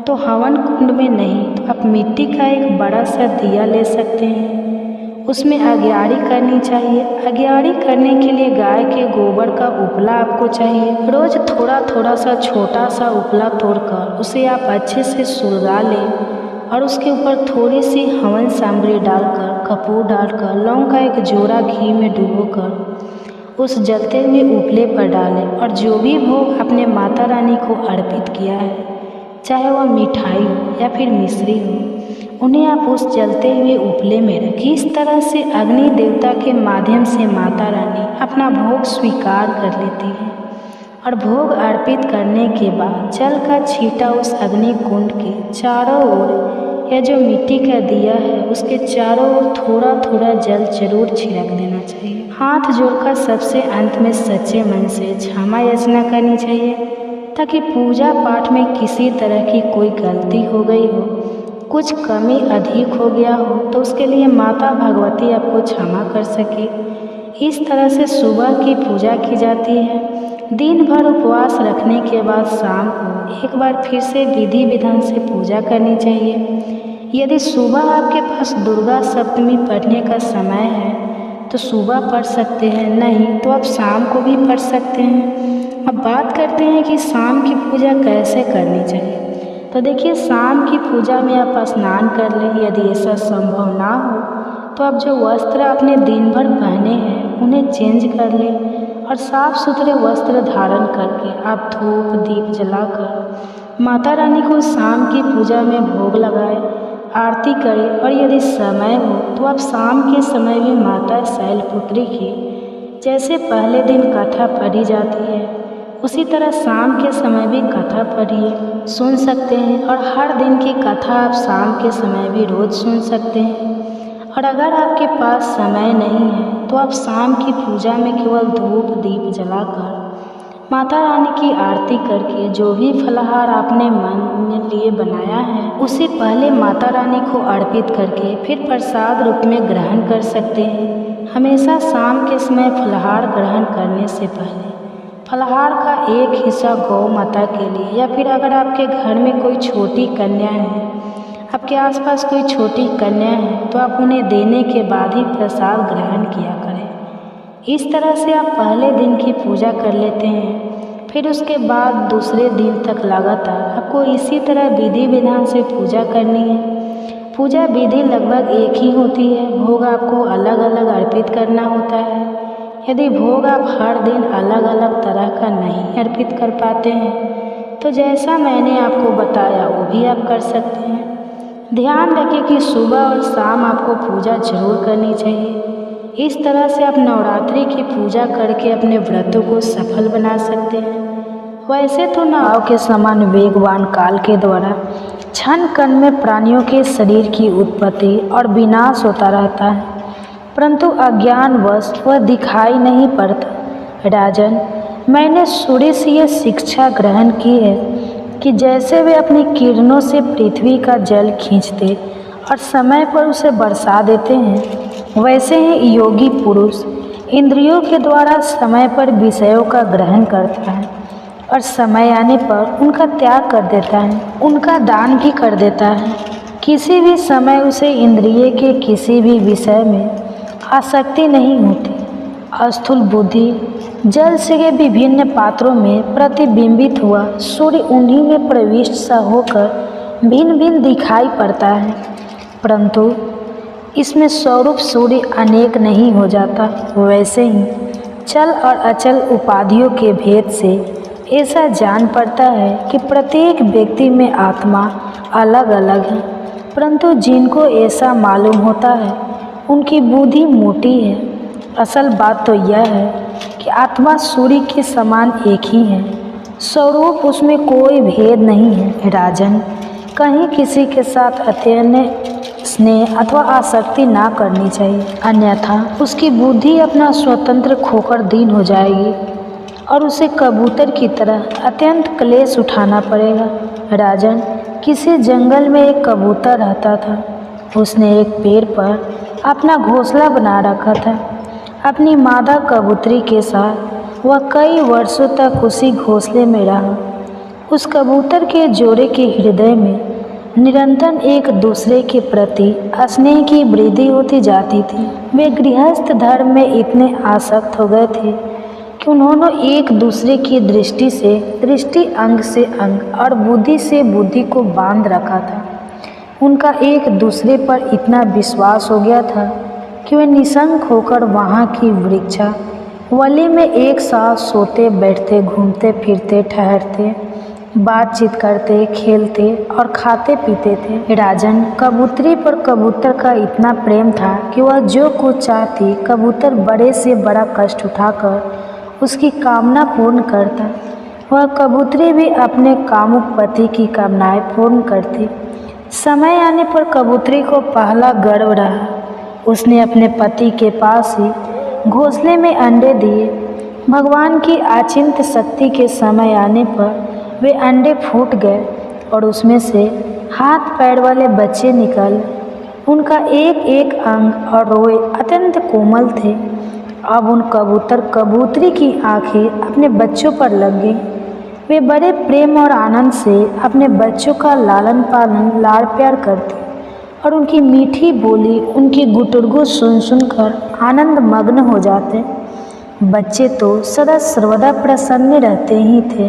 तो हवन कुंड में नहीं तो आप मिट्टी का एक बड़ा सा दिया ले सकते हैं। उसमें अग्यारी करनी चाहिए। अग्यारी करने के लिए गाय के गोबर का उपला आपको चाहिए। रोज थोड़ा थोड़ा सा छोटा सा उपला तोड़कर उसे आप अच्छे से सुलगा लें और उसके ऊपर थोड़ी सी हवन सामग्री डालकर, कपूर डालकर, लौंग का एक जोड़ा घी में डुबोकर उस जलते हुए उपले पर डालें और जो भी भोग आपने माता रानी को अर्पित किया है, चाहे वह मिठाई हो या फिर मिश्री हो, उन्हें आप उस जलते हुए उपले में रखें। इस तरह से अग्नि देवता के माध्यम से माता रानी अपना भोग स्वीकार कर लेती है और भोग अर्पित करने के बाद जल का छींटा उस अग्नि कुंड के चारों ओर या जो मिट्टी का दिया है उसके चारों ओर थोड़ा थोड़ा जल जरूर छिड़क देना चाहिए। हाथ जोड़कर सबसे अंत में सच्चे मन से क्षमा याचना करनी चाहिए ताकि पूजा पाठ में किसी तरह की कोई गलती हो गई हो, कुछ कमी अधिक हो गया हो तो उसके लिए माता भगवती आपको क्षमा कर सके। इस तरह से सुबह की पूजा की जाती है। दिन भर उपवास रखने के बाद शाम को एक बार फिर से विधि विधान से पूजा करनी चाहिए। यदि सुबह आपके पास दुर्गा सप्तमी पढ़ने का समय है तो सुबह पढ़ सकते हैं, नहीं तो आप शाम को भी पढ़ सकते हैं। अब बात करते हैं कि शाम की पूजा कैसे करनी चाहिए। तो देखिए, शाम की पूजा में आप स्नान कर लें। यदि ऐसा संभव ना हो तो आप जो वस्त्र आपने दिन भर पहने हैं उन्हें चेंज कर लें और साफ सुथरे वस्त्र धारण करके आप धूप दीप जलाकर माता रानी को शाम की पूजा में भोग लगाएं, आरती करें और यदि समय हो तो आप शाम के समय भी माता शैलपुत्री की जैसे पहले दिन कथा पढ़ी जाती है उसी तरह शाम के समय भी कथा पढ़िए, सुन सकते हैं। और हर दिन की कथा आप शाम के समय भी रोज़ सुन सकते हैं। और अगर आपके पास समय नहीं है तो आप शाम की पूजा में केवल धूप दीप जलाकर माता रानी की आरती करके जो भी फलाहार आपने मन में लिए बनाया है उसे पहले माता रानी को अर्पित करके फिर प्रसाद रूप में ग्रहण कर सकते हैं। हमेशा शाम के समय फलाहार ग्रहण करने से पहले फलाहार का एक हिस्सा गौ माता के लिए या फिर अगर आपके घर में कोई छोटी कन्या है, आपके आसपास कोई छोटी कन्या है तो आप उन्हें देने के बाद ही प्रसाद ग्रहण किया करें। इस तरह से आप पहले दिन की पूजा कर लेते हैं। फिर उसके बाद दूसरे दिन तक लगातार आपको इसी तरह विधि विधान से पूजा करनी है। पूजा विधि लगभग एक ही होती है, भोग आपको अलग अलग अर्पित करना होता है। यदि भोग आप हर दिन अलग अलग तरह का नहीं अर्पित कर पाते हैं तो जैसा मैंने आपको बताया वो भी आप कर सकते हैं। ध्यान रखें कि सुबह और शाम आपको पूजा जरूर करनी चाहिए। इस तरह से आप नवरात्रि की पूजा करके अपने व्रतों को सफल बना सकते हैं। वैसे तो नाव के समान वेगवान काल के द्वारा क्षण कण में प्राणियों के शरीर की उत्पत्ति और विनाश होता रहता है, परंतु अज्ञानवश वह दिखाई नहीं पड़ता। राजन, मैंने सूर्य से यह शिक्षा ग्रहण की है कि जैसे वे अपनी किरणों से पृथ्वी का जल खींचते और समय पर उसे बरसा देते हैं, वैसे ही योगी पुरुष इंद्रियों के द्वारा समय पर विषयों का ग्रहण करता है और समय आने पर उनका त्याग कर देता है, उनका दान भी कर देता है। किसी भी समय उसे इंद्रिय के किसी भी विषय में आसक्ति नहीं होती। स्थूल बुद्धि जल से विभिन्न पात्रों में प्रतिबिंबित हुआ सूर्य उन्हीं में प्रविष्ट सा होकर भिन्न भिन्न दिखाई पड़ता है, परंतु इसमें स्वरूप सूर्य अनेक नहीं हो जाता। वैसे ही चल और अचल उपाधियों के भेद से ऐसा जान पड़ता है कि प्रत्येक व्यक्ति में आत्मा अलग अलग है, परंतु जिनको ऐसा मालूम होता है उनकी बुद्धि मोटी है। असल बात तो यह है कि आत्मा सूर्य के समान एक ही है, स्वरूप उसमें कोई भेद नहीं है। राजन, कहीं किसी के साथ अत्यंत स्नेह अथवा आसक्ति ना करनी चाहिए, अन्यथा उसकी बुद्धि अपना स्वतंत्र खोकर दीन हो जाएगी और उसे कबूतर की तरह अत्यंत क्लेश उठाना पड़ेगा। राजन, किसी जंगल में एक कबूतर रहता था। उसने एक पेड़ पर अपना घोंसला बना रखा था। अपनी मादा कबूतरी के साथ वह कई वर्षों तक उसी घोंसले में रहा। उस कबूतर के जोड़े के हृदय में निरंतर एक दूसरे के प्रति स्नेह की वृद्धि होती जाती थी। वे गृहस्थ धर्म में इतने आसक्त हो गए थे कि उन्होंने एक दूसरे की दृष्टि से दृष्टि, अंग से अंग और बुद्धि से बुद्धि को बांध रखा था। उनका एक दूसरे पर इतना विश्वास हो गया था कि वे निशंक होकर वहाँ की वृक्षा वली में एक साथ सोते, बैठते, घूमते फिरते, ठहरते, बातचीत करते, खेलते और खाते पीते थे। राजन, कबूतरी पर कबूतर का इतना प्रेम था कि वह जो कुछ चाहती कबूतर बड़े से बड़ा कष्ट उठाकर उसकी कामना पूर्ण करता। वह कबूतरी भी अपने कामुक पति की कामनाएं पूर्ण करती। समय आने पर कबूतरी को पहला गर्व रहा। उसने अपने पति के पास ही घोंसले में अंडे दिए। भगवान की अचिंत्य शक्ति के समय आने पर वे अंडे फूट गए और उसमें से हाथ पैर वाले बच्चे निकल। उनका एक एक अंग और रोए अत्यंत कोमल थे। अब उन कबूतरी की आंखें अपने बच्चों पर लग गई। वे बड़े प्रेम और आनंद से अपने बच्चों का लालन पालन, लाड़ प्यार करती और उनकी मीठी बोली, उनकी गुटुरगु सुन सुनकर आनंद मग्न हो जाते। बच्चे तो सदा सर्वदा प्रसन्न रहते ही थे।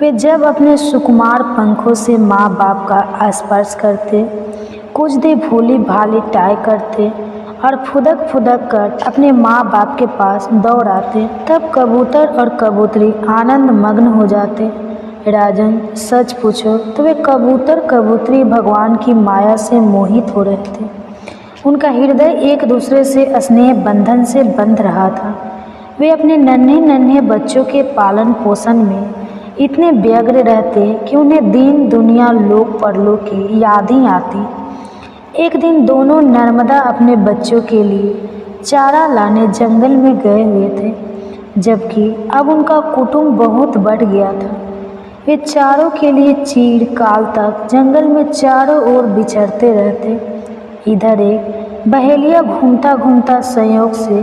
वे जब अपने सुकुमार पंखों से माँ बाप का स्पर्श करते, कुछ देर भोली भाली टाई करते और फुदक फुदक कर अपने माँ बाप के पास दौड़ आते, तब कबूतर और कबूतरी आनंद मग्न हो जाते। राजन, सच पूछो तो वे कबूतर कबूतरी भगवान की माया से मोहित हो रहे थे। उनका हृदय एक दूसरे से स्नेह बंधन से बंध रहा था। वे अपने नन्हे नन्हे बच्चों के पालन पोषण में इतने व्यग्र रहते कि उन्हें दीन दुनिया, लोक परलोक की याद ही आती। एक दिन दोनों नर्मदा अपने बच्चों के लिए चारा लाने जंगल में गए हुए थे, जबकि अब उनका कुटुंब बहुत बढ़ गया था। वे चारों के लिए चीड़ काल तक जंगल में चारों ओर विचरते रहते। इधर एक बहेलिया घूमता घूमता संयोग से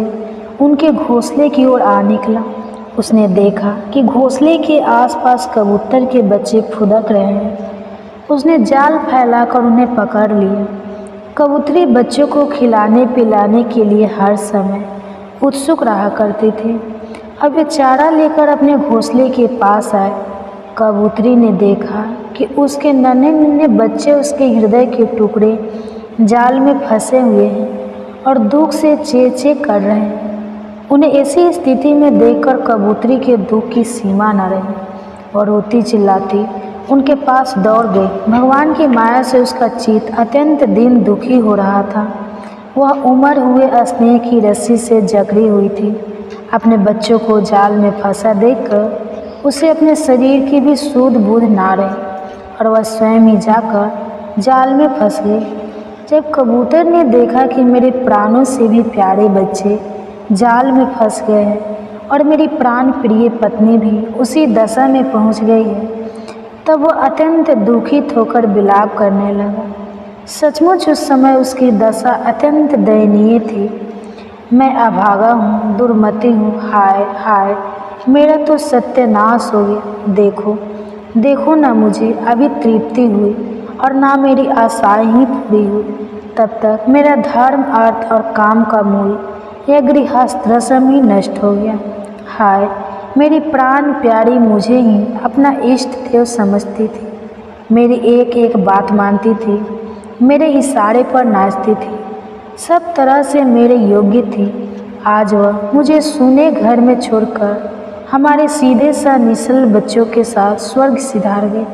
उनके घोंसले की ओर आ निकला। उसने देखा कि घोंसले के आसपास कबूतर के बच्चे फुदक रहे हैं। उसने जाल फैलाकर उन्हें पकड़ लिया। कबूतरी बच्चों को खिलाने पिलाने के लिए हर समय उत्सुक रहा करती थी। अब वे चारा लेकर अपने घोंसले के पास आए। कबूतरी ने देखा कि उसके नन्हे नन्हे बच्चे उसके हृदय के टुकड़े जाल में फंसे हुए हैं और दुख से चे चे कर रहे हैं। उन्हें ऐसी स्थिति में देखकर कबूतरी के दुख की सीमा न रही और रोती चिल्लाती उनके पास दौड़ गई। भगवान की माया से उसका चित्त अत्यंत दीन दुखी हो रहा था। वह उमड़ हुए स्नेह की रस्सी से जकड़ी हुई थी। अपने बच्चों को जाल में फंसा देखकर उसे अपने शरीर की भी सूध बूझ ना रही और वह स्वयं ही जाकर जाल में फंस गई। जब कबूतर ने देखा कि मेरे प्राणों से भी प्यारे बच्चे जाल में फंस गए हैं और मेरी प्राण प्रिय पत्नी भी उसी दशा में पहुंच गई है, तब वह अत्यंत दुखित होकर विलाप करने लगा। सचमुच उस समय उसकी दशा अत्यंत दयनीय थी। मैं अभागा हूँ, दुर्मति हूँ, हाय हाय, मेरा तो सत्यानाश हो गया। देखो देखो ना, मुझे अभी तृप्ति हुई और ना मेरी आशाएं ही पूरी हुई। तब तक मेरा धर्म, अर्थ और काम का मूल यह गृहस्थाश्रम ही नष्ट हो गया। हाय, मेरी प्राण प्यारी मुझे ही अपना इष्ट देव समझती थी। मेरी एक एक बात मानती थी, मेरे इशारे पर नाचती थी, सब तरह से मेरे योग्य थी। आज वह मुझे सूने घर में छोड़कर हमारे सीधे सा निश्चल बच्चों के साथ स्वर्ग सिधार गए।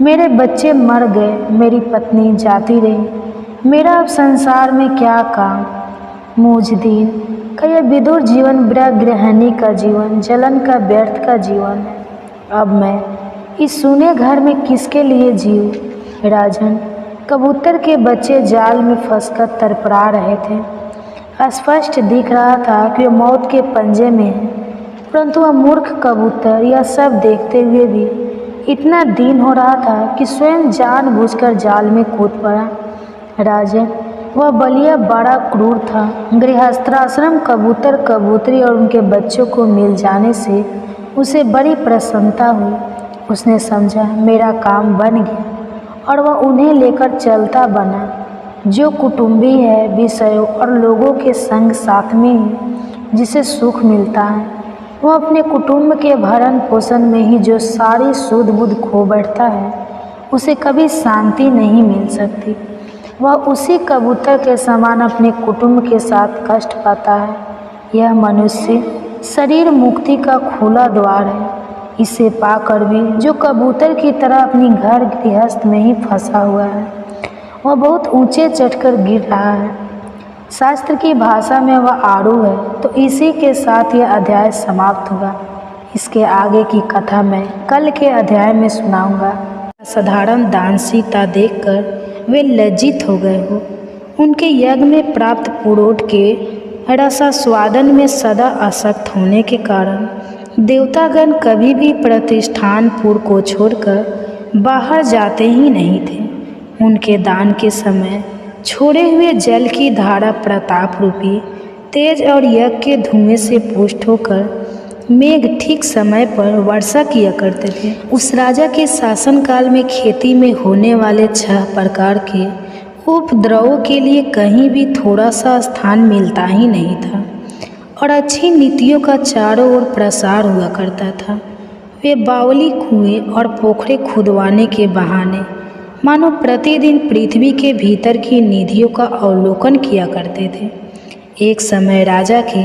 मेरे बच्चे मर गए, मेरी पत्नी जाती रही। मेरा अब संसार में क्या काम? मुझ दीन का यह विदुर जीवन मेरा गृहिणी का जीवन, जलन का व्यर्थ का जीवन है। अब मैं इस सूने घर में किसके लिए जीऊँ? राजन, कबूतर के बच्चे जाल में फंसकर तड़पड़ा रहे थे। स्पष्ट दिख रहा था कि वह मौत के पंजे में है, परंतु वह मूर्ख कबूतर यह सब देखते हुए भी इतना दीन हो रहा था कि स्वयं जानबूझकर जाल में कूद पड़ा। राजन, वह बलिया बड़ा क्रूर था। गृहस्थाश्रम, कबूतर, कबूतरी और उनके बच्चों को मिल जाने से उसे बड़ी प्रसन्नता हुई। उसने समझा मेरा काम बन गया और वह उन्हें लेकर चलता बना। जो कुटुंबी है, विषयों और लोगों के संग साथ में ही जिसे सुख मिलता है, वह अपने कुटुंब के भरण पोषण में ही जो सारी सुध बुध खो बैठता है, उसे कभी शांति नहीं मिल सकती। वह उसी कबूतर के समान अपने कुटुंब के साथ कष्ट पाता है। यह मनुष्य शरीर मुक्ति का खुला द्वार है। इसे पाकर भी जो कबूतर की तरह अपनी घर गृहस्थ में ही फंसा हुआ है, वह बहुत ऊंचे चढ़कर गिर रहा है। शास्त्र की भाषा में वह आड़ू है। तो इसी के साथ यह अध्याय समाप्त होगा। इसके आगे की कथा मैं कल के अध्याय में सुनाऊंगा। साधारण दानशीलता देखकर वे लज्जित हो गए हो। उनके यज्ञ में प्राप्त पुरोट के रसास्वादन में सदा आसक्त होने के कारण देवतागण कभी भी प्रतिष्ठानपुर को छोड़कर बाहर जाते ही नहीं थे। उनके दान के समय छोड़े हुए जल की धारा प्रताप रूपी तेज और यज्ञ के धुएं से पुष्ट होकर मेघ ठीक समय पर वर्षा किया करते थे। उस राजा के शासनकाल में खेती में होने वाले 6 प्रकार के उपद्रवों के लिए कहीं भी थोड़ा सा स्थान मिलता ही नहीं था और अच्छी नीतियों का चारों ओर प्रसार हुआ करता था। वे बावली कुएं और पोखरे खुदवाने के बहाने मानो प्रतिदिन पृथ्वी के भीतर की निधियों का अवलोकन किया करते थे। एक समय राजा के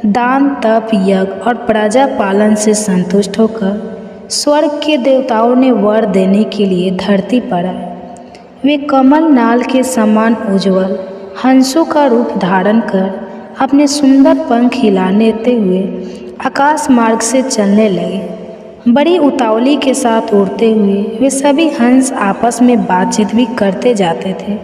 दान, तप, यज्ञ और प्रजा पालन से संतुष्ट होकर स्वर्ग के देवताओं ने वर देने के लिए धरती पर आए। वे कमल नाल के समान उज्ज्वल हंसों का रूप धारण कर अपने सुंदर पंख हिलाते हुए आकाश मार्ग से चलने लगे। बड़ी उतावली के साथ उड़ते हुए वे सभी हंस आपस में बातचीत भी करते जाते थे।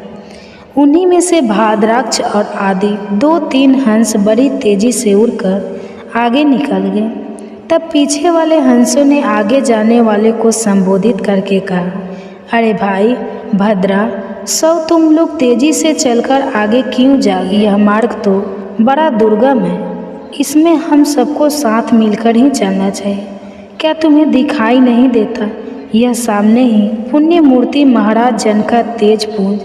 उन्हीं में से भाद्राक्ष और आदि 2-3 हंस बड़ी तेजी से उड़कर आगे निकल गए। तब पीछे वाले हंसों ने आगे जाने वाले को संबोधित करके कहा, अरे भाई भद्रा, सब तुम लोग तेजी से चलकर आगे क्यों जाओगे? यह मार्ग तो बड़ा दुर्गम है। इसमें हम सबको साथ मिलकर ही चलना चाहिए। क्या तुम्हें दिखाई नहीं देता? यह सामने ही पुण्य मूर्ति महाराज जन का तेज पुंज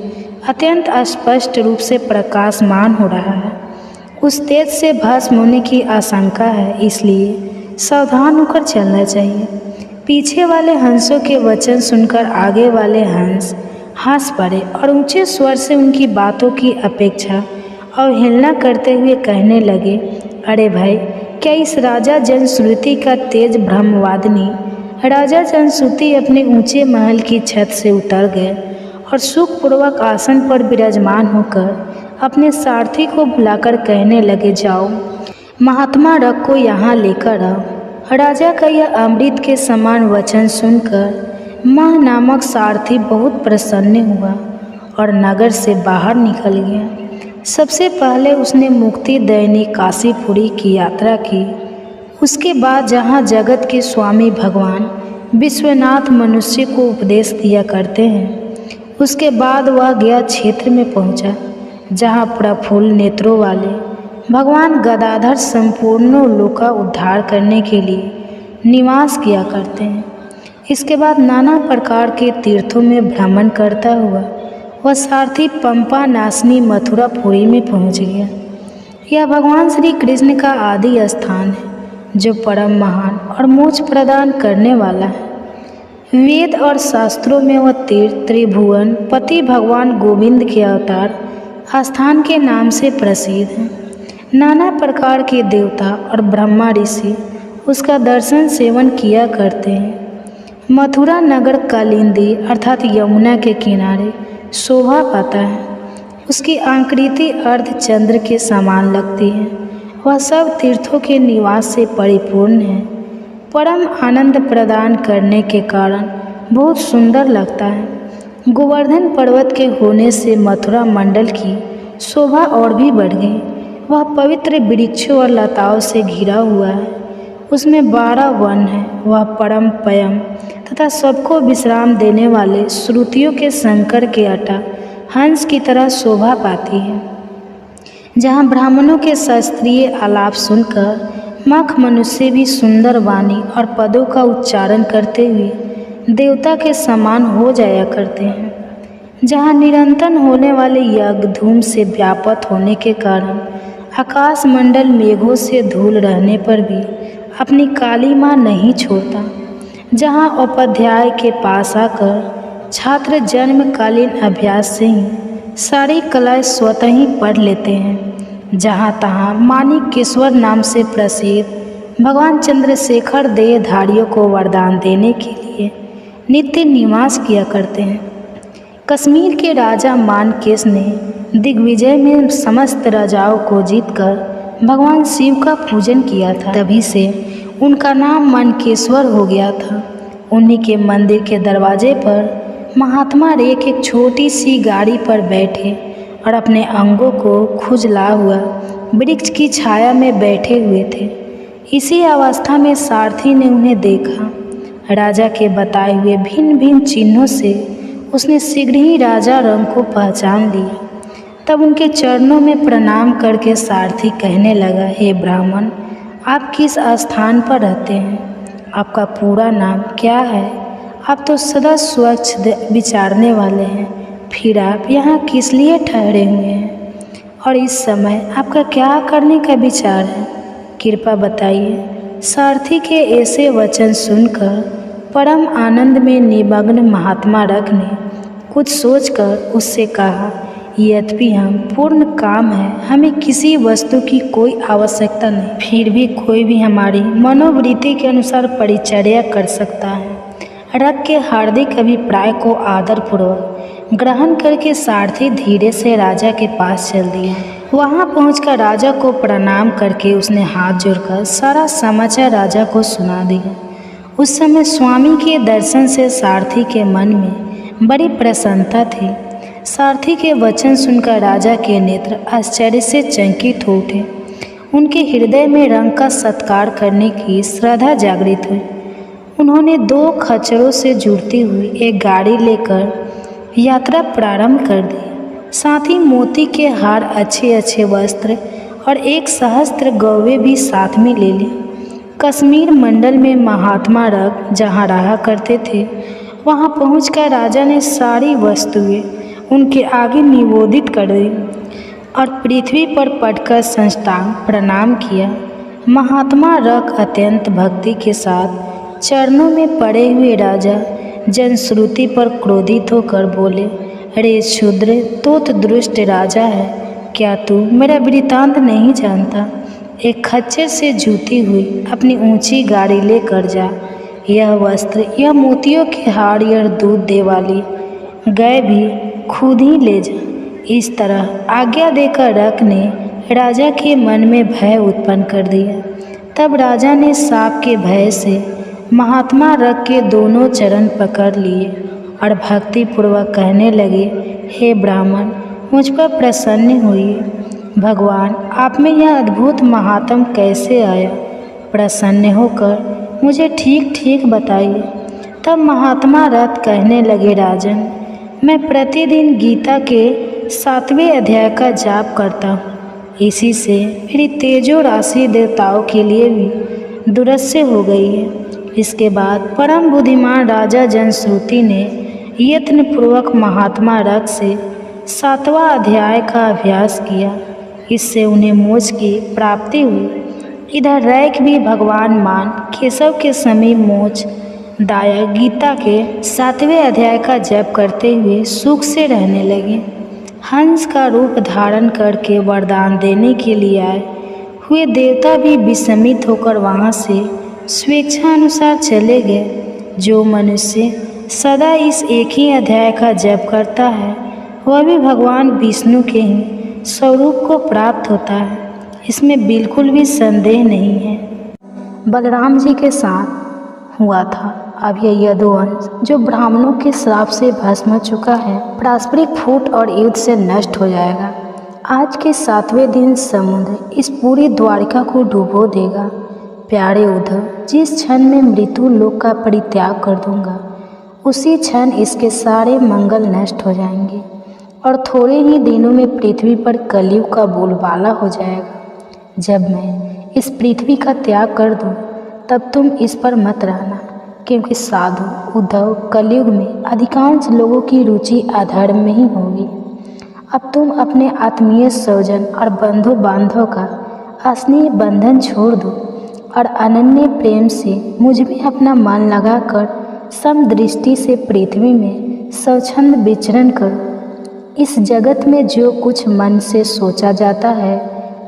अत्यंत स्पष्ट रूप से प्रकाशमान हो रहा है। उस तेज से भस्म होने की आशंका है, इसलिए सावधान होकर चलना चाहिए। पीछे वाले हंसों के वचन सुनकर आगे वाले हंस हंस पड़े और ऊंचे स्वर से उनकी बातों की अपेक्षा अवहेलना करते हुए कहने लगे, अरे भाई, क्या इस राजा जनश्रुति का तेज ब्रह्मवादिनी राजा जनश्रुति अपने ऊंचे महल की छत से उतर गए और सुखपूर्वक आसन पर विराजमान होकर अपने सारथी को बुलाकर कहने लगे, जाओ महात्मा रथ को यहाँ लेकर आओ। राजा का यह अमृत के समान वचन सुनकर मह नामक सारथी बहुत प्रसन्न हुआ और नगर से बाहर निकल गया। सबसे पहले उसने मुक्ति दैनी काशीपुरी की यात्रा की। उसके बाद जहाँ जगत के स्वामी भगवान विश्वनाथ मनुष्य को उपदेश दिया करते हैं, उसके बाद वह गया क्षेत्र में पहुंचा, जहाँ प्रफुल्ल नेत्रों वाले भगवान गदाधर संपूर्ण लोक का उद्धार करने के लिए निवास किया करते हैं। इसके बाद नाना प्रकार के तीर्थों में भ्रमण करता हुआ वह सारथी पंपा नासनी मथुरापुरी में पहुंच गया। यह भगवान श्री कृष्ण का आदि स्थान है, जो परम महान और मोक्ष प्रदान करने वाला है। वेद और शास्त्रों में वह तीर्थ त्रिभुवन पति भगवान गोविंद के अवतार स्थान के नाम से प्रसिद्ध है। नाना प्रकार के देवता और ब्रह्मा ऋषि उसका दर्शन सेवन किया करते हैं। मथुरा नगर कालिंदी अर्थात यमुना के किनारे शोभा पाता है। उसकी आकृति अर्धचंद्र के समान लगती है। वह सब तीर्थों के निवास से परिपूर्ण है। परम आनंद प्रदान करने के कारण बहुत सुंदर लगता है। गोवर्धन पर्वत के होने से मथुरा मंडल की शोभा और भी बढ़ गई। वह पवित्र वृक्षों और लताओं से घिरा हुआ है। उसमें 12 वन है। वह परम पयम तथा सबको विश्राम देने वाले श्रुतियों के शंकर के अटा हंस की तरह शोभा पाती है। जहाँ ब्राह्मणों के शास्त्रीय आलाप सुनकर मख मनुष्य भी सुंदर वाणी और पदों का उच्चारण करते हुए देवता के समान हो जाया करते हैं। जहाँ निरंतर होने वाले यज्ञ धूम से व्याप्त होने के कारण आकाश मंडल मेघों से धूल रहने पर भी अपनी काली माँ नहीं छोड़ता। जहाँ उपाध्याय के पास आकर छात्र जन्मकालीन अभ्यास से ही सारी कलाएं स्वतः ही पढ़ लेते हैं। जहाँ तहाँ माणिकेश्वर नाम से प्रसिद्ध भगवान चंद्रशेखर देहधारियों को वरदान देने के लिए नित्य निवास किया करते हैं। कश्मीर के राजा माणकेश ने दिग्विजय में समस्त राजाओं को जीतकर भगवान शिव का पूजन किया था। तभी से उनका नाम माणकेश्वर हो गया था। उन्हीं के मंदिर के दरवाजे पर महात्मा रेख एक छोटी सी गाड़ी पर बैठे और अपने अंगों को खुजला हुआ वृक्ष की छाया में बैठे हुए थे। इसी अवस्था में सारथी ने उन्हें देखा। राजा के बताए हुए भिन्न भिन्न चिन्हों से उसने शीघ्र ही राजा रंग को पहचान लिया। तब उनके चरणों में प्रणाम करके सारथी कहने लगा, हे ब्राह्मण, आप किस स्थान पर रहते हैं? आपका पूरा नाम क्या है? आप तो सदा स्वच्छ विचारने वाले हैं, फिर आप यहाँ किस लिए ठहरे हुए हैं? और इस समय आपका क्या करने का विचार है? कृपा बताइए। सारथी के ऐसे वचन सुनकर परम आनंद में निमग्न महात्मा रख ने कुछ सोचकर उससे कहा, यद्यपि हम पूर्ण काम है, हमें किसी वस्तु की कोई आवश्यकता नहीं, फिर भी कोई भी हमारी मनोवृत्ति के अनुसार परिचर्या कर सकता है। रख के हार्दिक अभिप्राय को आदरपूर्वक ग्रहण करके सारथी धीरे से राजा के पास चल दिया। वहां पहुंचकर राजा को प्रणाम करके उसने हाथ जोड़कर सारा समाचार राजा को सुना दिया। उस समय स्वामी के दर्शन से सारथी के मन में बड़ी प्रसन्नता थी। सारथी के वचन सुनकर राजा के नेत्र आश्चर्य से चकित हो उठे। उनके हृदय में रंग का सत्कार करने की श्रद्धा जागृत हुई। उन्होंने 2 खच्चरों से जुड़ती हुई एक गाड़ी लेकर यात्रा प्रारंभ कर दी। साथ ही मोती के हार, अच्छे अच्छे वस्त्र और 1 सहस्त्र गौवें भी साथ में ले ली। कश्मीर मंडल में महात्मा रख जहाँ रहा करते थे, वहाँ पहुंचकर राजा ने सारी वस्तुएं उनके आगे निवेदित कर दी और पृथ्वी पर पटकर साष्टांग प्रणाम किया। महात्मा रख अत्यंत भक्ति के साथ चरणों में पड़े हुए राजा जनश्रुति पर क्रोधित होकर बोले, अरे क्षुद्र, तो दुष्ट राजा है, क्या तू मेरा वृत्तांत नहीं जानता? एक खच्चर से जूती हुई अपनी ऊंची गाड़ी लेकर जा। यह वस्त्र, यह मोतियों के हार, यह दूध दे वाली गाय भी खुद ही ले जा। इस तरह आज्ञा देकर रख ने राजा के मन में भय उत्पन्न कर दिया। तब राजा ने साप के भय से महात्मा रख के दोनों चरण पकड़ लिए और भक्ति पूर्वक कहने लगे, हे ब्राह्मण, मुझ पर प्रसन्न हुई। भगवान, आप में यह अद्भुत महात्म कैसे आया? प्रसन्न होकर मुझे ठीक ठीक बताइए। तब महात्मा रथ कहने लगे, राजन, मैं प्रतिदिन गीता के 7वें अध्याय का जाप करता हूँ। इसी से मेरी तेजो राशि देवताओं के लिए भी दुरस्य हो गई है। इसके बाद परम बुद्धिमान राजा जनश्रुति ने यत्नपूर्वक महात्मा रथ से 7वां अध्याय का अभ्यास किया। इससे उन्हें मोक्ष की प्राप्ति हुई। इधर रैक भी भगवान मान केशव के समीप मोक्ष दायक गीता के 7वें अध्याय का जप करते हुए सुख से रहने लगे। हंस का रूप धारण करके वरदान देने के लिए आए हुए देवता भी विस्मित होकर वहाँ से स्वेच्छानुसार चले गए। जो मनुष्य सदा इस एक ही अध्याय का जप करता है, वह भी भगवान विष्णु के ही स्वरूप को प्राप्त होता है। इसमें बिल्कुल भी संदेह नहीं है। बलराम जी के साथ हुआ था। अब यह यदुवंश जो ब्राह्मणों के श्राप से भस्म हो चुका है, पारस्परिक फूट और युद्ध से नष्ट हो जाएगा। आज के 7वें दिन समुद्र इस पूरी द्वारिका को डुबो देगा। प्यारे उद्धव, जिस क्षण में मृत्यु लोक का परित्याग कर दूंगा, उसी क्षण इसके सारे मंगल नष्ट हो जाएंगे और थोड़े ही दिनों में पृथ्वी पर कलयुग का बोलबाला हो जाएगा। जब मैं इस पृथ्वी का त्याग कर दूं, तब तुम इस पर मत रहना, क्योंकि साधु उद्धव कलयुग में अधिकांश लोगों की रुचि अधर्म में ही होगी। अब तुम अपने आत्मीय स्वजन और बंधु बांधव का स्नेह बंधन छोड़ दो और अनन्य प्रेम से मुझ में अपना मन लगाकर समदृष्टि से पृथ्वी में स्वच्छंद विचरण करो। इस जगत में जो कुछ मन से सोचा जाता है,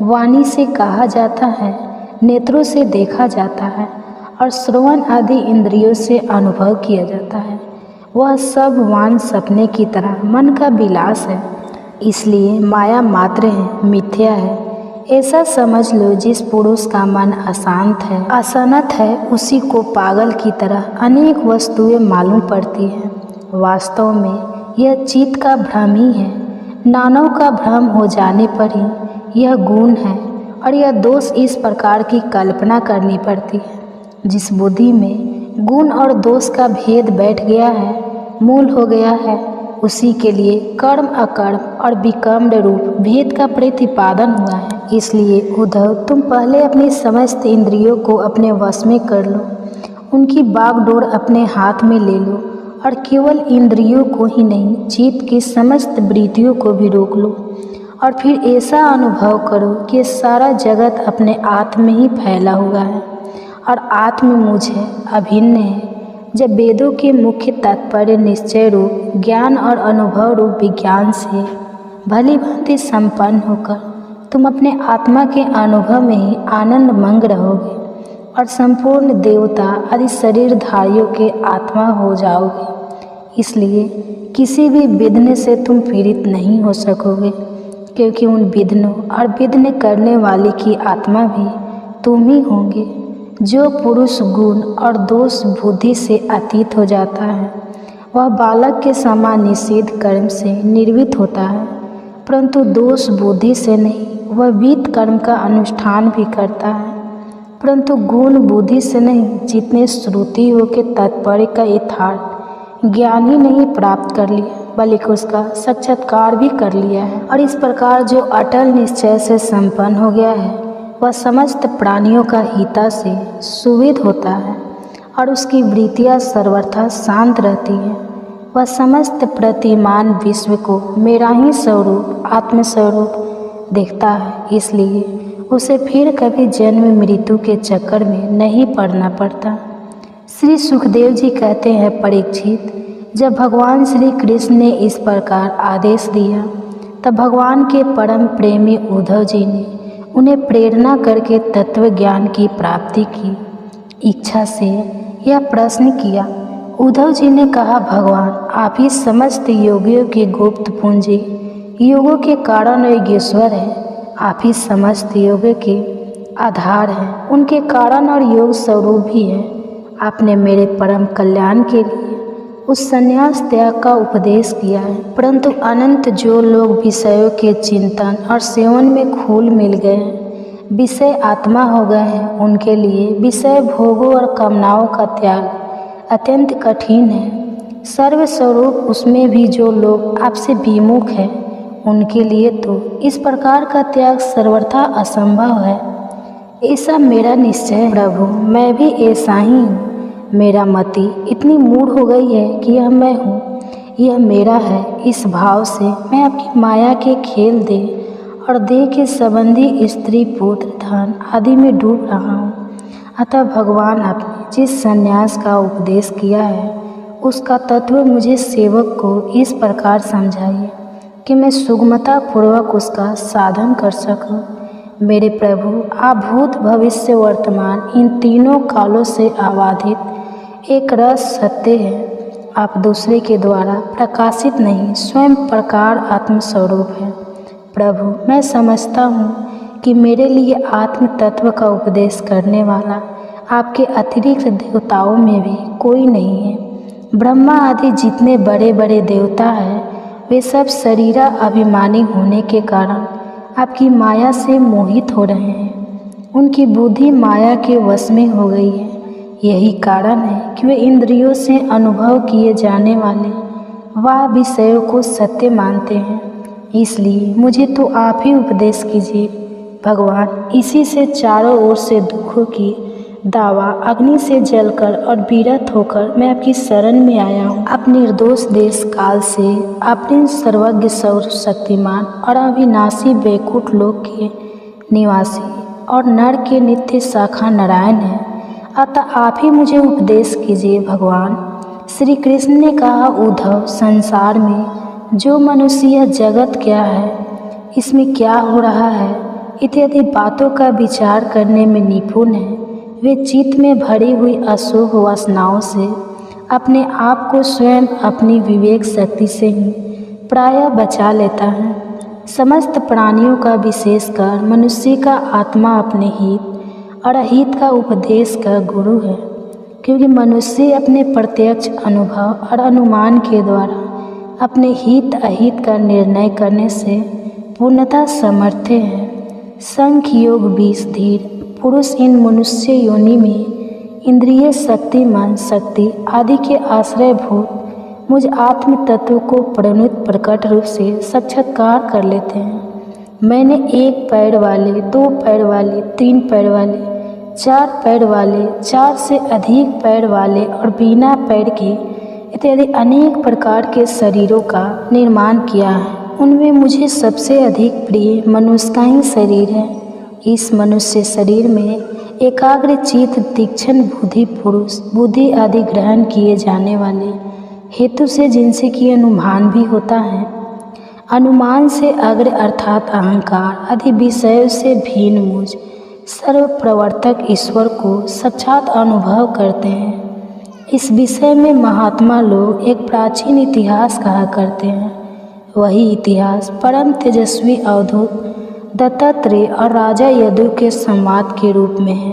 वाणी से कहा जाता है, नेत्रों से देखा जाता है और श्रवण आदि इंद्रियों से अनुभव किया जाता है, वह सब वान सपने की तरह मन का विलास है। इसलिए माया मात्र है, मिथ्या है। ऐसा समझ लो, जिस पुरुष का मन अशांत है, असनत है, उसी को पागल की तरह अनेक वस्तुएं मालूम पड़ती हैं। वास्तव में यह चित्त का भ्रम ही है। नानों का भ्रम हो जाने पर ही यह गुण है और यह दोष इस प्रकार की कल्पना करनी पड़ती है। जिस बुद्धि में गुण और दोष का भेद बैठ गया है, मूल हो गया है, उसी के लिए कर्म अकर्म और विकर्म रूप भेद का प्रतिपादन हुआ है। इसलिए उद्धव, तुम पहले अपनी समस्त इंद्रियों को अपने वश में कर लो, उनकी बागडोर अपने हाथ में ले लो और केवल इंद्रियों को ही नहीं, चित्त की समस्त वृत्तियों को भी रोक लो और फिर ऐसा अनुभव करो कि सारा जगत अपने आत्म में ही फैला हुआ है और आत्म मुझ है, अभिन्न है। जब वेदों के मुख्य तात्पर्य निश्चय रूप ज्ञान और अनुभव रूप विज्ञान से भली भांति संपन्न होकर तुम अपने आत्मा के अनुभव में ही आनंद मंग रहोगे और संपूर्ण देवता आदि शरीरधारियों के आत्मा हो जाओगे। इसलिए किसी भी विघ्न से तुम पीड़ित नहीं हो सकोगे, क्योंकि उन विघ्नों और विघ्न करने वाले की आत्मा भी तुम ही होंगे। जो पुरुष गुण और दोष बुद्धि से अतीत हो जाता है, वह बालक के समान निषिद्ध कर्म से निर्वृत्त होता है, परंतु दोष बुद्धि से नहीं, वह वित्त कर्म का अनुष्ठान भी करता है, परंतु गुण बुद्धि से नहीं। जितने श्रुति हो के तात्पर्य का यथार्थ ज्ञान ही नहीं प्राप्त कर लिया, बल्कि उसका साक्षात्कार भी कर लिया है। और इस प्रकार जो अटल निश्चय से संपन्न हो गया है, वह समस्त प्राणियों का हिता से सुविध होता है और उसकी वृत्तियाँ सर्वथा शांत रहती हैं। वह समस्त प्रतिमान विश्व को मेरा ही स्वरूप, आत्मस्वरूप देखता है। इसलिए उसे फिर कभी जन्म मृत्यु के चक्कर में नहीं पड़ना पड़ता। श्री सुखदेव जी कहते हैं, परीक्षित, जब भगवान श्री कृष्ण ने इस प्रकार आदेश दिया, तब भगवान के परम प्रेमी उद्धव जी ने उन्हें प्रेरणा करके तत्व ज्ञान की प्राप्ति की इच्छा से यह प्रश्न किया। उद्धव जी ने कहा, भगवान, आप ही समस्त योगियों के गुप्त पूंजी, योगों के कारण योगेश्वर हैं। आप ही समस्त योगों के आधार हैं, उनके कारण और योग स्वरूप भी हैं। आपने मेरे परम कल्याण के लिए उस संन्यास त्याग का उपदेश किया है, परंतु अनंत जो लोग विषयों के चिंतन और सेवन में घुल मिल गए हैं, विषय आत्मा हो गए हैं, उनके लिए विषय भोगों और कामनाओं का त्याग अत्यंत कठिन है। सर्वस्वरूप उसमें भी जो लोग आपसे विमुख हैं, उनके लिए तो इस प्रकार का त्याग सर्वथा असंभव है। ऐसा मेरा निश्चय है प्रभु, मैं भी ऐसा ही हूँ। मेरा मति इतनी मूढ़ हो गई है कि यह मैं हूँ, यह मेरा है, इस भाव से मैं आपकी माया के खेल दे और देह के संबंधी स्त्री पुत्र धन आदि में डूब रहा हूँ। अतः भगवान, आपने जिस संन्यास का उपदेश किया है, उसका तत्व मुझे सेवक को इस प्रकार समझाइए कि मैं सुगमता पूर्वक उसका साधन कर सकूं। मेरे प्रभु, आप भूत भविष्य वर्तमान इन तीनों कालों से आबाधित एक रस सत्य है। आप दूसरे के द्वारा प्रकाशित नहीं, स्वयं प्रकार आत्मस्वरूप है। प्रभु, मैं समझता हूँ कि मेरे लिए आत्म तत्व का उपदेश करने वाला आपके अतिरिक्त देवताओं में भी कोई नहीं है। ब्रह्मा आदि जितने बड़े बड़े देवता हैं, वे सब शरीरा अभिमानी होने के कारण आपकी माया से मोहित हो रहे हैं। उनकी बुद्धि माया के वश में हो गई है। यही कारण है कि वे इंद्रियों से अनुभव किए जाने वाले वह विषयों को सत्य मानते हैं। इसलिए मुझे तो आप ही उपदेश कीजिए भगवान। इसी से चारों ओर से दुखों की दावा अग्नि से जलकर और विरत होकर मैं आपकी शरण में आया हूँ। आप निर्दोष देश काल से अपने सर्वज्ञ सर्वशक्तिमान और अविनाशी वैकुंठ लोक के निवासी और नर के नित्य शाखा नारायण हैं, अतः आप ही मुझे उपदेश कीजिए भगवान। श्री कृष्ण ने कहा, उद्धव, संसार में जो मनुष्य यह जगत क्या है, इसमें क्या हो रहा है इत्यादि बातों का विचार करने में निपुण है, वे चित्त में भरी हुई अशुभ वासनाओं से अपने आप को स्वयं अपनी विवेक शक्ति से ही प्रायः बचा लेता है। समस्त प्राणियों का विशेषकर मनुष्य का आत्मा अपने हित और अहित का उपदेश का गुरु है, क्योंकि मनुष्य अपने प्रत्यक्ष अनुभव और अनुमान के द्वारा अपने हित अहित का निर्णय करने से पूर्णतः समर्थ है। सांख्य योग 20 धीर पुरुष इन मनुष्य योनि में इंद्रिय शक्ति, मन शक्ति आदि के आश्रयभूत मुझ आत्म तत्व को प्रणुत प्रकट रूप से साक्षात्कार कर लेते हैं। मैंने 1 पैर वाले, 2 पैर वाले, 3 पैर वाले, 4 पैर वाले, 4 से अधिक पैर वाले और बिना पैर के इत्यादि अनेक प्रकार के शरीरों का निर्माण किया है। उनमें मुझे सबसे अधिक प्रिय मनुष्य का ही शरीर है। इस मनुष्य शरीर में एकाग्र चित्त, तीक्ष्ण बुद्धि, पुरुष बुद्धि आदि ग्रहण किए जाने वाले हेतु से जिनसे कि अनुमान भी होता है, अनुमान से अग्र अर्थात अहंकार आदि विषयों से भिन्न मुझ सर्व प्रवर्तक ईश्वर को साक्षात अनुभव करते हैं। इस विषय में महात्मा लोग एक प्राचीन इतिहास कहा करते हैं। वही इतिहास परम तेजस्वी अवधूत दत्तात्रेय और राजा यदु के संवाद के रूप में है।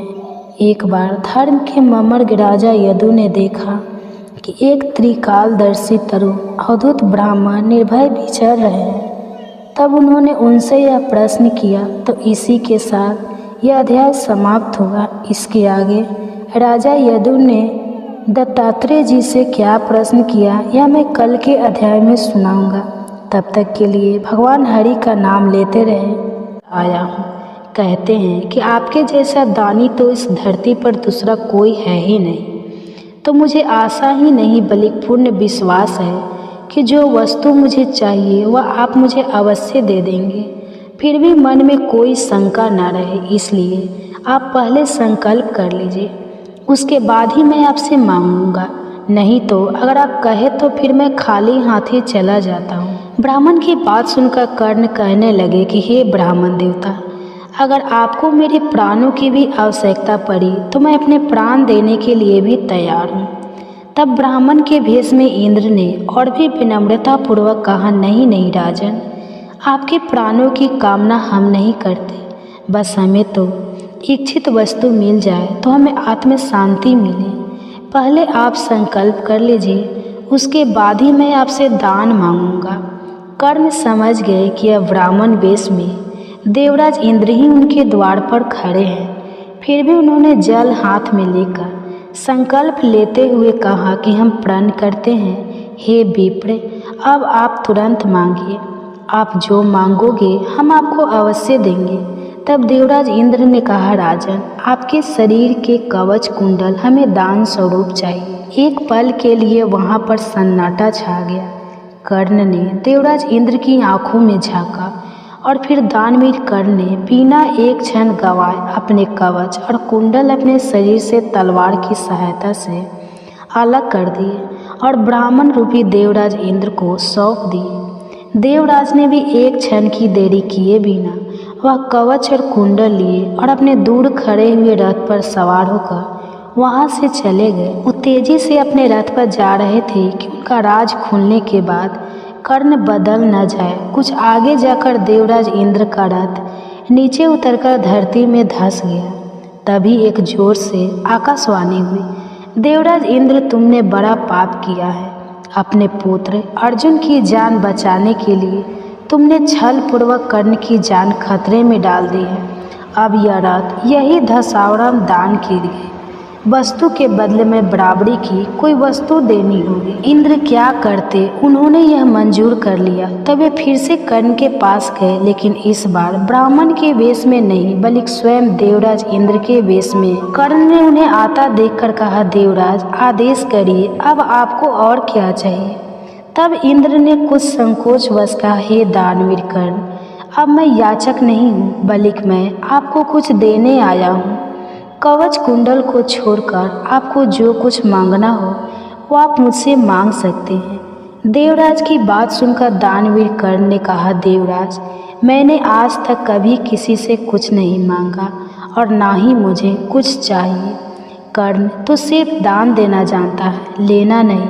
एक बार धर्म के मर्मज्ञ राजा यदु ने देखा कि एक त्रिकालदर्शी तरुण अवधूत ब्राह्मण निर्भय विचर रहे हैं। तब उन्होंने उनसे यह प्रश्न किया, तो इसी के साथ यह अध्याय समाप्त हुआ। इसके आगे राजा यदु ने दत्तात्रेय जी से क्या प्रश्न किया, यह मैं कल के अध्याय में सुनाऊंगा। तब तक के लिए भगवान हरि का नाम लेते रहे। आया हूँ। कहते हैं कि आपके जैसा दानी तो इस धरती पर दूसरा कोई है ही नहीं। तो मुझे आशा ही नहीं बल्कि पूर्ण विश्वास है कि जो वस्तु मुझे चाहिए वह आप मुझे अवश्य दे देंगे। फिर भी मन में कोई शंका न रहे, इसलिए आप पहले संकल्प कर लीजिए, उसके बाद ही मैं आपसे मांगूंगा। नहीं तो अगर आप कहे तो फिर मैं खाली हाथ ही चला जाता हूँ। ब्राह्मण की बात सुनकर कर्ण कहने लगे कि हे ब्राह्मण देवता, अगर आपको मेरे प्राणों की भी आवश्यकता पड़ी तो मैं अपने प्राण देने के लिए भी तैयार हूँ। तब ब्राह्मण के भेष में इंद्र ने और भी विनम्रतापूर्वक कहा, नहीं नहीं राजन, आपके प्राणों की कामना हम नहीं करते, बस हमें तो इच्छित वस्तु मिल जाए तो हमें आत्म शांति मिले। पहले आप संकल्प कर लीजिए, उसके बाद ही मैं आपसे दान मांगूंगा। कर्ण समझ गए कि अब ब्राह्मण वेश में देवराज इंद्र ही उनके द्वार पर खड़े हैं। फिर भी उन्होंने जल हाथ में लेकर संकल्प लेते हुए कहा कि हम प्रण करते हैं, हे विप्र, अब आप तुरंत मांगिए, आप जो मांगोगे हम आपको अवश्य देंगे। तब देवराज इंद्र ने कहा, राजन, आपके शरीर के कवच कुंडल हमें दान स्वरूप चाहिए। एक पल के लिए वहाँ पर सन्नाटा छा गया। कर्ण ने देवराज इंद्र की आंखों में झांका और फिर दानवीर कर्ण ने बिना एक क्षण गवाए अपने कवच और कुंडल अपने शरीर से तलवार की सहायता से अलग कर दिए और ब्राह्मण रूपी देवराज इंद्र को सौंप दिए। देवराज ने भी एक क्षण की देरी किए बिना वह कवच और कुंडल लिए और अपने दूर खड़े हुए रथ पर सवार होकर वहाँ से चले गए। वो तेजी से अपने रथ पर जा रहे थे कि उनका राज खुलने के बाद कर्ण बदल न जाए। कुछ आगे जाकर देवराज इंद्र का रथ नीचे उतरकर धरती में धंस गया। तभी एक जोर से आकाशवाणी हुई, देवराज इंद्र, तुमने बड़ा पाप किया है। अपने पुत्र अर्जुन की जान बचाने के लिए तुमने छल पूर्वक कर्ण की जान खतरे में डाल दी है। अब यह रथ यही धसावड़म दान की गई। वस्तु के बदले में बराबरी की कोई वस्तु देनी होगी। इंद्र क्या करते, उन्होंने यह मंजूर कर लिया। तब वे फिर से कर्ण के पास गए, लेकिन इस बार ब्राह्मण के वेश में नहीं बल्कि स्वयं देवराज इंद्र के वेश में। कर्ण ने उन्हें आता देखकर कहा, देवराज आदेश करिए, अब आपको और क्या चाहिए। तब इंद्र ने कुछ संकोचवश कहा, हे दानवीर कर्ण, अब मैं याचक नहीं हूँ बल्कि मैं आपको कुछ देने आया हूँ। कवच कुंडल को छोड़कर आपको जो कुछ मांगना हो वो आप मुझसे मांग सकते हैं। देवराज की बात सुनकर दानवीर कर्ण ने कहा, देवराज मैंने आज तक कभी किसी से कुछ नहीं मांगा और ना ही मुझे कुछ चाहिए। कर्ण तो सिर्फ दान देना जानता है, लेना नहीं।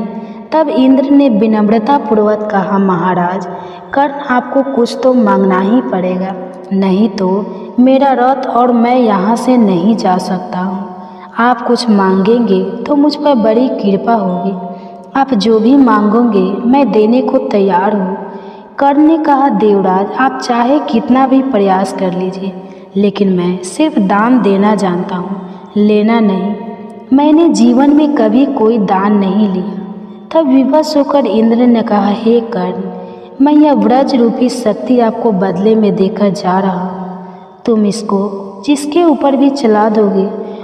तब इंद्र ने विनम्रतापूर्वक कहा, महाराज कर्ण आपको कुछ तो मांगना ही पड़ेगा, नहीं तो मेरा रथ और मैं यहाँ से नहीं जा सकता हूँ। आप कुछ मांगेंगे तो मुझ पर बड़ी कृपा होगी। आप जो भी मांगोगे मैं देने को तैयार हूँ। कर्ण ने कहा, देवराज आप चाहे कितना भी प्रयास कर लीजिए, लेकिन मैं सिर्फ दान देना जानता हूँ, लेना नहीं। मैंने जीवन में कभी कोई दान नहीं लिया। तब विवश होकर इंद्र ने कहा, हे कर्ण, मैं यह व्रज रूपी शक्ति आपको बदले में देकर जा रहा हूँ। तुम इसको जिसके ऊपर भी चला दोगे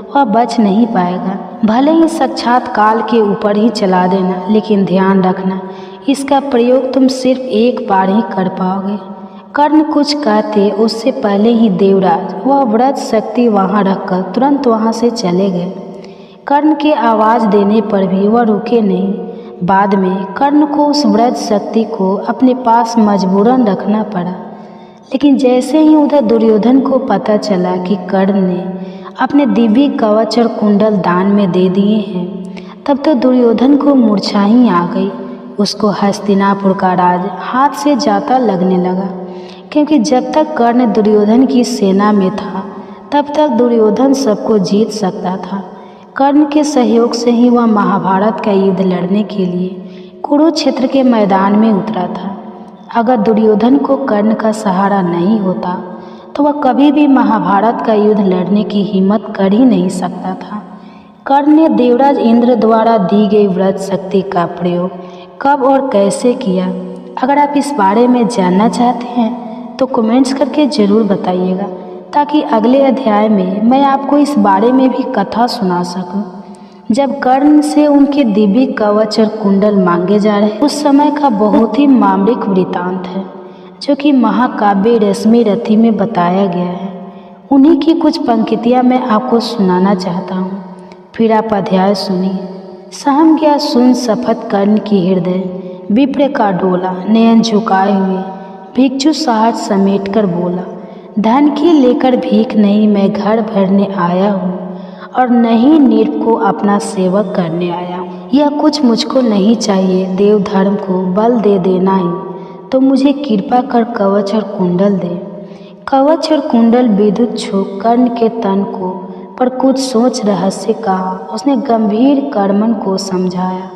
वह बच नहीं पाएगा। भले ही साक्षात काल के ऊपर ही चला देना, लेकिन ध्यान रखना इसका प्रयोग तुम सिर्फ एक बार ही कर पाओगे। कर्ण कुछ कहते उससे पहले ही देवराज वह व्रज शक्ति वहाँ रखकर तुरंत वहाँ से चले गए। कर्ण के आवाज़ देने पर भी वह रुके नहीं। बाद में कर्ण को उस व्रज शक्ति को अपने पास मजबूरन रखना पड़ा। लेकिन जैसे ही उधर दुर्योधन को पता चला कि कर्ण ने अपने दिव्य कवच और कुंडल दान में दे दिए हैं, तब तो दुर्योधन को मूर्छा ही आ गई। उसको हस्तिनापुर का राज हाथ से जाता लगने लगा, क्योंकि जब तक कर्ण दुर्योधन की सेना में था तब तक दुर्योधन सबको जीत सकता था। कर्ण के सहयोग से ही वह महाभारत का युद्ध लड़ने के लिए कुरुक्षेत्र के मैदान में उतरा था। अगर दुर्योधन को कर्ण का सहारा नहीं होता तो वह कभी भी महाभारत का युद्ध लड़ने की हिम्मत कर ही नहीं सकता था। कर्ण ने देवराज इंद्र द्वारा दी गई व्रज शक्ति का प्रयोग कब और कैसे किया, अगर आप इस बारे में जानना चाहते हैं तो कमेंट्स करके ज़रूर बताइएगा, ताकि अगले अध्याय में मैं आपको इस बारे में भी कथा सुना सकूं। जब कर्ण से उनके दिव्य कवच और कुंडल मांगे जा रहे, उस समय का बहुत ही मामलिक वृतांत है, जो कि महाकाव्य रश्मि रथी में बताया गया है। उन्हीं की कुछ पंक्तियाँ मैं आपको सुनाना चाहता हूँ, फिर आप अध्याय सुनिए। सहम गया सुन शपथ कर्ण की हृदय, विप्र का डोला नयन झुकाए हुए भिक्षु साहस समेट कर बोला, धन की लेकर भीख नहीं मैं घर भरने आया हूँ, और नहीं नीर्भ को अपना सेवक करने आया हूँ। यह कुछ मुझको नहीं चाहिए, देव धर्म को बल दे देना ही, तो मुझे कृपा कर कवच और कुंडल दे। कवच और कुंडल विद्युत छू कर्ण के तन को, पर कुछ सोच रहस्य कहा। उसने गंभीर कर्मन को समझाया,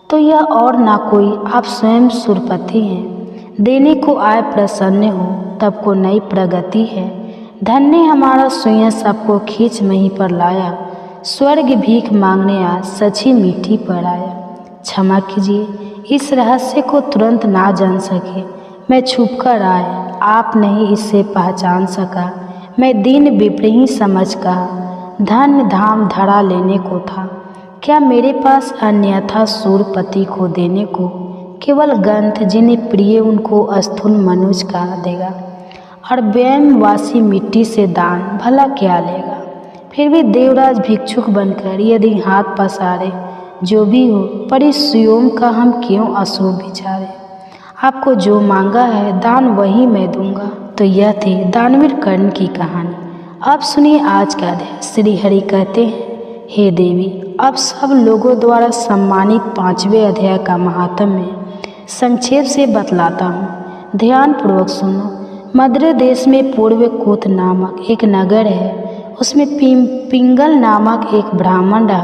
तो यह और ना कोई आप स्वयं सुरपति हैं, देने को आए प्रसन्न हो तब को नई प्रगति है। धन्य हमारा सुइयां सबको खींच मही पर लाया, स्वर्ग भीख मांगने आज सची मीठी पर आया। क्षमा कीजिए, इस रहस्य को तुरंत ना जान सके, मैं छुप कर आया, आप नहीं इसे पहचान सका। मैं दीन विप्र ही समझ कहा, धन धाम धड़ा लेने को था, क्या मेरे पास अन्यथा सूरपति को देने को। केवल ग्रंथ जिन्हें प्रिय उनको स्थूल मनुज का देगा, और व्ययवासी मिट्टी से दान भला क्या लेगा। फिर भी देवराज भिक्षुक बनकर यदि हाथ पसारे, जो भी हो पर इस सुयोम का हम क्यों अशुभ विचारे। आपको जो मांगा है दान वही मैं दूंगा। तो यह थी दानवीर कर्ण की कहानी। अब सुनिए आज का अध्याय। श्री हरि कहते हैं, हे देवी, अब सब लोगों द्वारा सम्मानित 5वें अध्याय का महात्म्य संक्षेप से बतलाता हूँ, ध्यानपूर्वक सुनो। मद्र देश में पूर्वकूत नामक एक नगर है, उसमें पिंगल नामक एक ब्राह्मण रहा।